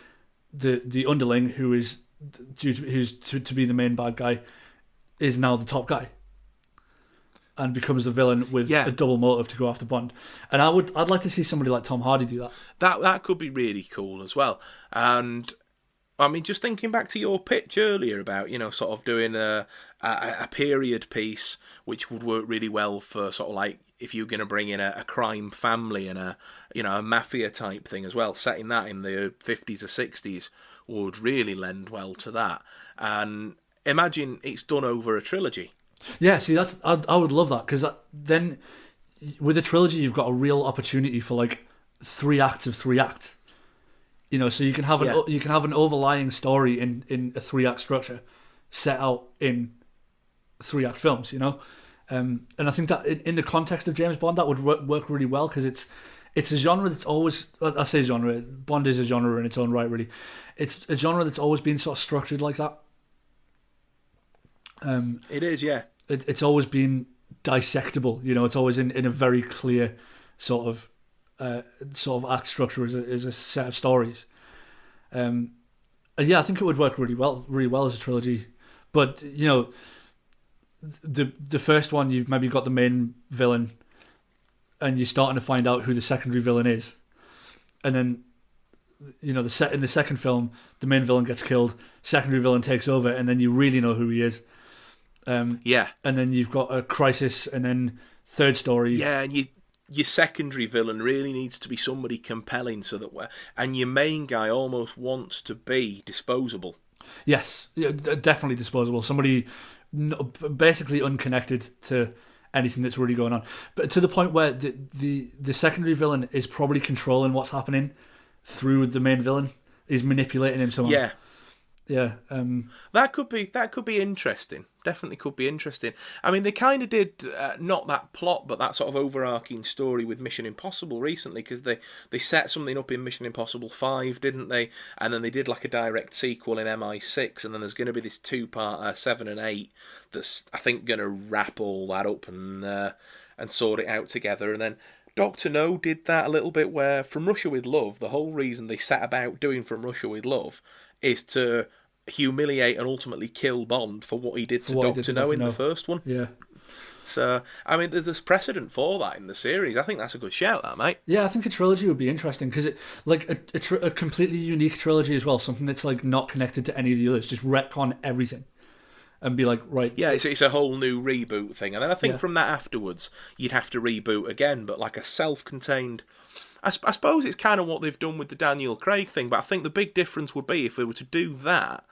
the underling who's to be the main bad guy is now the top guy and becomes the villain with a double motive to go after Bond. And I'd like to see somebody like Tom Hardy do that. That could be really cool as well. And I mean, just thinking back to your pitch earlier about, sort of doing a period piece, which would work really well for sort of like if you're going to bring in a crime family and a mafia type thing as well, setting that in the 50s or 60s would really lend well to that. And imagine it's done over a trilogy. Yeah, see, I would love that, because then with a trilogy you've got a real opportunity for like 3 acts of 3 acts. So you can have an overlying story in a 3-act structure set out in 3-act films. And I think that in the context of James Bond, that would work really well, because it's a genre that's always, I say genre, Bond is a genre in its own right, really. It's a genre that's always been sort of structured like that. It is, yeah. It's always been dissectable. It's always in a very clear sort of act structure as a set of stories. And yeah, I think it would work really well as a trilogy. But the first one, you've maybe got the main villain, and you're starting to find out who the secondary villain is, and then in the second film, the main villain gets killed, secondary villain takes over, and then you really know who he is. And then you've got a crisis, and then third story. Yeah, and your secondary villain really needs to be somebody compelling, and your main guy almost wants to be disposable. Yes, yeah, definitely disposable. Somebody basically unconnected to anything that's really going on, but to the point where the secondary villain is probably controlling what's happening through the main villain. He's manipulating him somehow. Yeah. That could be interesting. Definitely could be interesting. I mean, they kind of did not that plot, but that sort of overarching story with Mission Impossible recently, because they set something up in Mission Impossible 5, didn't they? And then they did like a direct sequel in MI6, and then there's going to be this 2-part 7 and 8 that's, I think, going to wrap all that up and sort it out together. And then Dr. No did that a little bit, where From Russia with Love, the whole reason they set about doing From Russia with Love is to humiliate and ultimately kill Bond for what he did to Dr. No in the first one. Yeah. So, I mean, there's precedent for that in the series. I think that's a good shout, that, mate. Yeah, I think a trilogy would be interesting, because it a completely unique trilogy as well, something that's like not connected to any of the others, just retcon everything and be like, right. Yeah, it's a whole new reboot thing. And then I think from that afterwards, you'd have to reboot again, but like a self-contained... I suppose it's kind of what they've done with the Daniel Craig thing, but I think the big difference would be if they were to do that,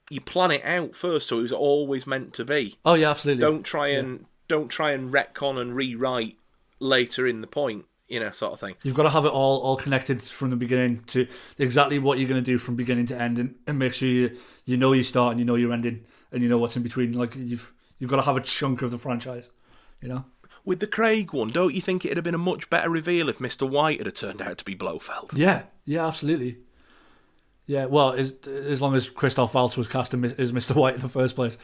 you plan it out first, so it was always meant to be. Oh yeah, absolutely. Don't try and retcon and rewrite later in the point, sort of thing. You've got to have it all connected from the beginning to exactly what you're going to do from beginning to end, and make sure you know your start and you know your ending and you know what's in between. Like you've got to have a chunk of the franchise, With the Craig one, don't you think it'd have been a much better reveal if Mr. White had turned out to be Blofeld? Yeah, absolutely. Yeah, well, as long as Christoph Waltz was cast as Mr. White in the first place.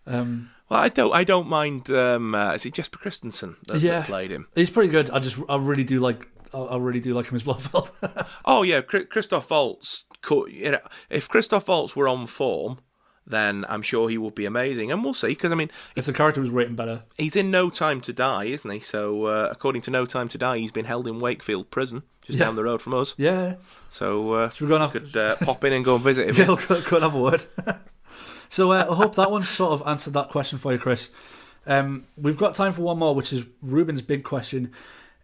Well, I don't mind. Is it Jesper Christensen that played him? He's pretty good. I really do like him as Blofeld. Oh yeah, Christoph Waltz could. If Christoph Waltz were on form, then I'm sure he would be amazing. And we'll see, because, I mean... If the character was written better. He's in No Time to Die, isn't he? So, according to No Time to Die, he's been held in Wakefield Prison, just down the road from us. Yeah. So, could pop in and go and visit him. Yeah, could have a word. So, I hope that one sort of answered that question for you, Chris. We've got time for one more, which is Ruben's big question.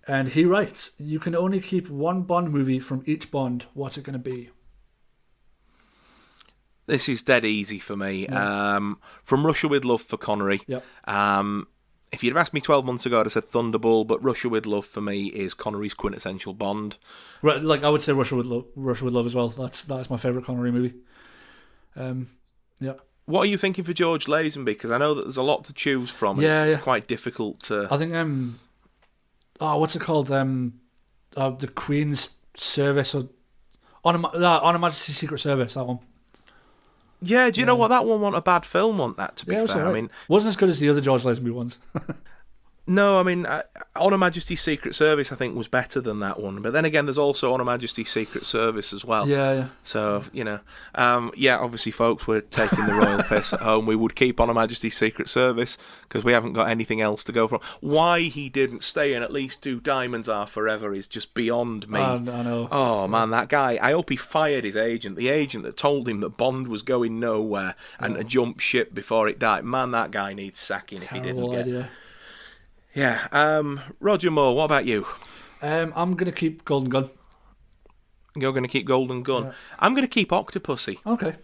And he writes, you can only keep one Bond movie from each Bond. What's it going to be? This is dead easy for me. Yeah. From Russia with Love for Connery. Yep. If you'd have asked me 12 months ago, I'd have said Thunderball, but Russia with Love for me is Connery's quintessential Bond. Right, like I would say Russia with Love as well. That's my favourite Connery movie. Yeah. What are you thinking for George Lazenby? Because I know that there's a lot to choose from. It's quite difficult to... I think what's it called? The Queen's Service or On Her Majesty's Secret Service. That one. Yeah, do you know what? That one wasn't a bad film, wasn't that, to be fair? Right. I mean, wasn't as good as the other George Lazenby ones. No, I mean, On Her Majesty's Secret Service, I think, was better than that one. But then again, there's also On Her Majesty's Secret Service as well. Yeah. So, obviously, folks, we're taking the royal piss at home. We would keep On Her Majesty's Secret Service because we haven't got anything else to go from. Why he didn't stay and at least do Diamonds Are Forever is just beyond me. I know. Oh, man, that guy. I hope he fired his agent. The agent that told him that Bond was going nowhere and to jump ship before it died. Man, that guy needs sacking if he didn't get... idea. Yeah. Roger Moore, what about you? I'm gonna keep Golden Gun. You're going to keep Golden Gun. Yeah. I'm going to keep Octopussy. Okay.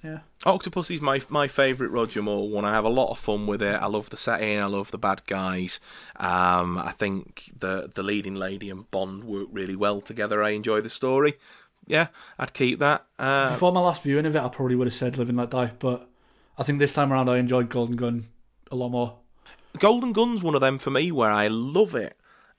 Yeah. Octopussy's my favourite Roger Moore one. I have a lot of fun with it. I love the setting. I love the bad guys. I think the leading lady and Bond work really well together. I enjoy the story. Yeah, I'd keep that. Before my last viewing of it, I probably would have said Live and Let Die, but I think this time around I enjoyed Golden Gun a lot more. Golden Gun's one of them for me where I love it,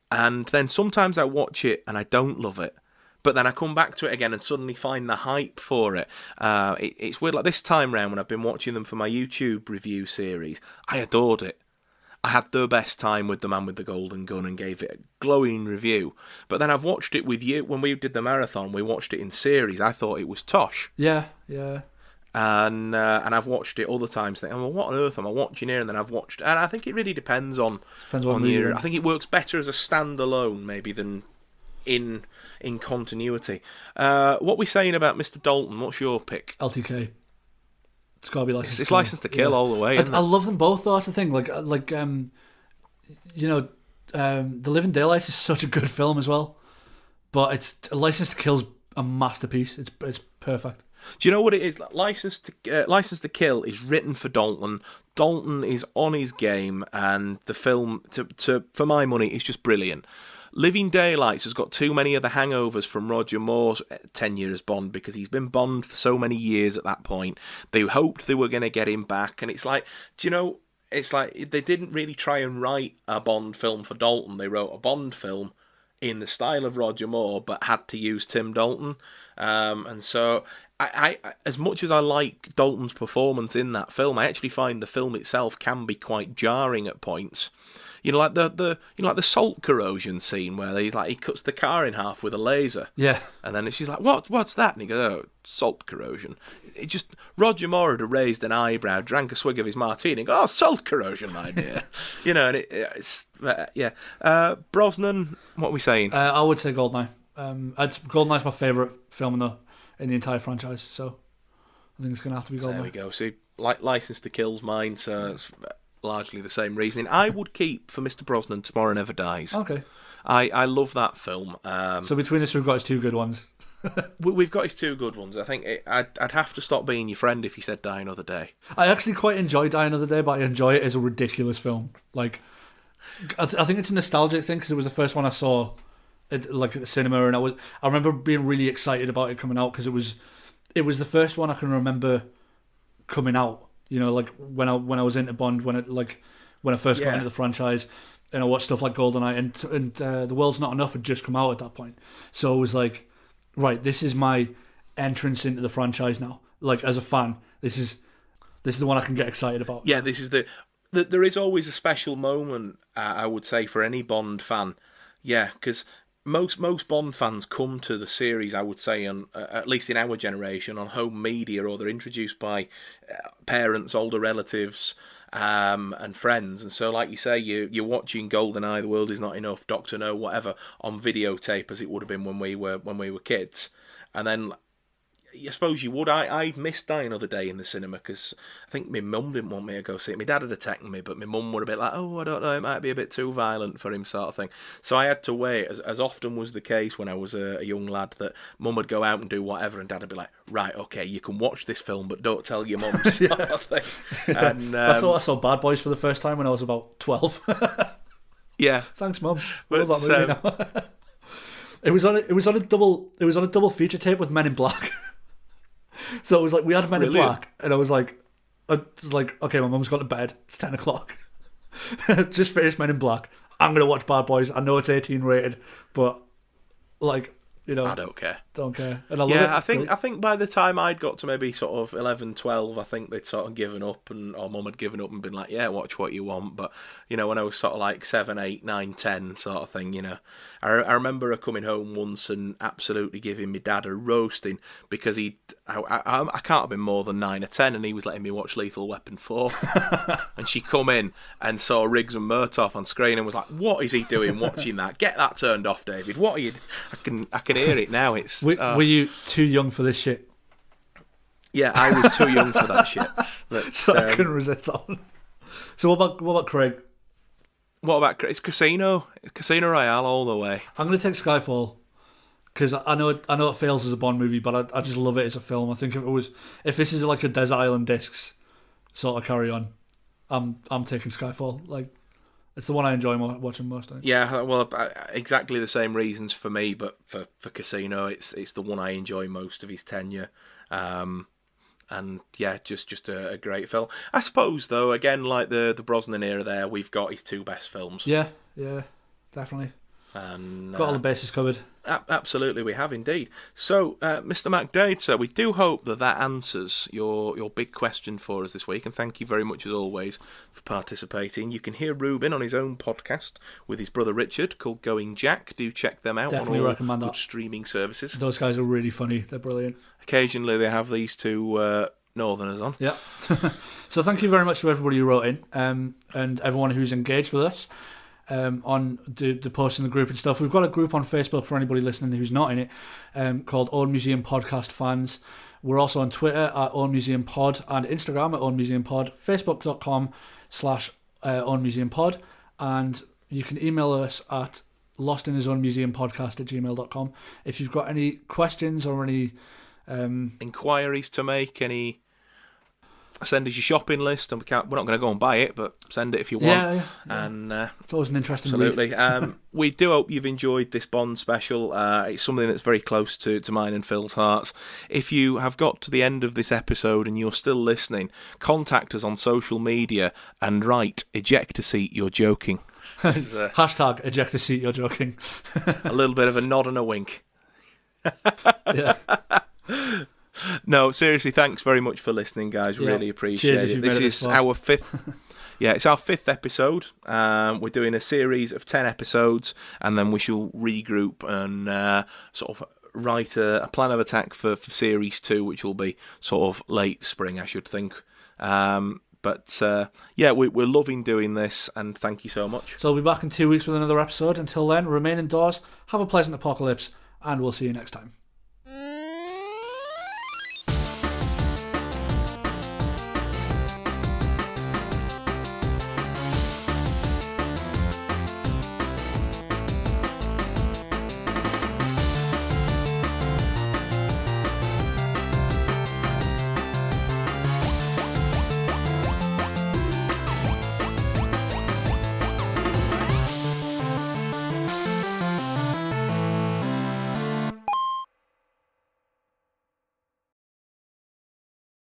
and then sometimes I watch it and I don't love it. But then I come back to it again and suddenly find the hype for it. It's weird. Like this time round when I've been watching them for my YouTube review series, I adored it. I had the best time with The Man with the Golden Gun and gave it a glowing review. But then I've watched it with you. When we did the marathon, we watched it in series. I thought it was tosh. Yeah. And I've watched it other times thinking, well, what on earth am I watching here? And then I've watched... And I think it really depends on your... I think it works better as a standalone maybe than... in continuity. What are we saying about Mr. Dalton? What's your pick? LTK. It's got to be License to It's Kill. License to Kill all the way. I love them both, though. That's the thing. The Living Daylights is such a good film as well. But it's License to Kill's a masterpiece. It's perfect. Do you know what it is? License to Kill is written for Dalton. Dalton is on his game, and the film, for my money, is just brilliant. Living Daylights has got too many of the hangovers from Roger Moore's tenure as Bond because he's been Bond for so many years at that point. They hoped they were going to get him back, and it's like, do you know, it's like they didn't really try and write a Bond film for Dalton. They wrote a Bond film in the style of Roger Moore, but had to use Tim Dalton. And so, I as much as I like Dalton's performance in that film, I actually find the film itself can be quite jarring at points. You know, like the salt corrosion scene where he cuts the car in half with a laser. Yeah. And then she's like, what's that? And he goes, oh, salt corrosion. It just, Roger Moore had raised an eyebrow, drank a swig of his martini, and go, oh, salt corrosion, my dear. You know, and it's yeah. Brosnan, what are we saying? I would say Goldeneye. Goldeneye's my favourite film in the entire franchise, so I think it's going to have to be Goldeneye. There we go. See, License to Kill's mine, so it's largely the same reasoning. I would keep for Mr. Brosnan Tomorrow Never Dies. Okay. I love that film. So between us, we've got his two good ones. We've got his two good ones. I think I'd have to stop being your friend if you said Die Another Day. I actually quite enjoy Die Another Day, but I enjoy it as a ridiculous film. Like, I think it's a nostalgic thing because it was the first one I saw at the cinema, and I remember being really excited about it coming out because it was the first one I can remember coming out. You know, like when I was into Bond, when I first got into the franchise, and I watched stuff like GoldenEye, and The World's Not Enough had just come out at that point. So it was like, right, this is my entrance into the franchise now. Like as a fan, this is the one I can get excited about. Yeah, this is there is always a special moment, I would say, for any Bond fan. Yeah, because most Bond fans come to the series, I would say, on at least in our generation, on home media, or they're introduced by parents, older relatives, and friends. And so, like you say, you're watching GoldenEye, The World Is Not Enough, Doctor No, whatever, on videotape, as it would have been when we were kids. And then I suppose you would. I missed Die Another Day in the cinema because I think my mum didn't want me to go see it. My dad had attacked me, but my mum were a bit like, oh, I don't know, it might be a bit too violent for him, sort of thing. So I had to wait, as often was the case when I was a young lad, that mum would go out and do whatever, and dad would be like, right, okay, you can watch this film, but don't tell your mum, sort of thing. And I saw Bad Boys for the first time when I was about 12. Yeah, thanks, mum. Love that movie now. It was on a double feature tape with Men in Black. So it was like we had Men in Black, and I was like, okay, my mum's gone to bed. It's 10 o'clock. Just finished Men in Black. I'm gonna watch Bad Boys. I know it's 18 rated, but like, you know, I don't care. Don't care. And I love it. I think by the time I'd got to maybe sort of 11, 12, I think they'd sort of given up, or mum had given up and been like, yeah, watch what you want. But, you know, when I was sort of like 7, 8, 9, 10 sort of thing, you know, I remember her coming home once and absolutely giving my dad a roasting because I can't have been more than 9 or 10, and he was letting me watch Lethal Weapon 4. And she come in and saw Riggs and Murtaugh on screen and was like, what is he doing watching that? Get that turned off, David. What are you... I can hear it now. It's were you too young for this shit? Yeah, I was too young for that shit. So I couldn't resist that one. So what about Craig? What about it's Casino Royale all the way? I'm going to take Skyfall because I know it fails as a Bond movie, but I just love it as a film. I think if this is like a Des Island Discs sort of carry on, I'm taking Skyfall. Like, it's the one I enjoy watching most. I think. Yeah, well, exactly the same reasons for me, but for Casino, it's the one I enjoy most of his tenure. And yeah, just a great film. I suppose, though, again, like the Brosnan era there, we've got his two best films. Yeah, definitely. And got all the bases covered. Absolutely, we have indeed. So, Mr. MacDade, sir, we do hope that answers your big question for us this week, and thank you very much, as always, for participating. You can hear Ruben on his own podcast with his brother Richard called Going Jack. Do check them out. Definitely on all recommend good that. Streaming services. Those guys are really funny. They're brilliant. Occasionally they have these two Northerners on. Yeah. So thank you very much to everybody who wrote in, and everyone who's engaged with us. On the posts in the group and stuff. We've got a group on Facebook for anybody listening who's not in it, called Own Museum Podcast Fans. We're also on Twitter at Own Museum Pod and Instagram at Own Museum Pod, facebook.com/Own Museum Pod, and you can email us at lostinazownmuseumpodcast@gmail.com if you've got any questions or any inquiries to make, any. Send us your shopping list, and we're not going to go and buy it, but send it if you want. Yeah. And it's always an interesting absolutely. read. We do hope you've enjoyed this Bond special. It's something that's very close to mine and Phil's hearts. If you have got to the end of this episode and you're still listening, contact us on social media and write "eject a seat, you're joking." Hashtag eject a seat, you're joking. A little bit of a nod and a wink. Yeah. No, seriously, thanks very much for listening, guys. Yeah. Really appreciate Cheers it. This is our fifth. Yeah, it's our fifth episode. We're doing a series of 10 episodes, and then we shall regroup and sort of write a plan of attack for series 2, which will be sort of late spring, I should think. But yeah, we're loving doing this, and thank you so much. So we'll be back in 2 weeks with another episode. Until then, remain indoors, have a pleasant apocalypse, and we'll see you next time.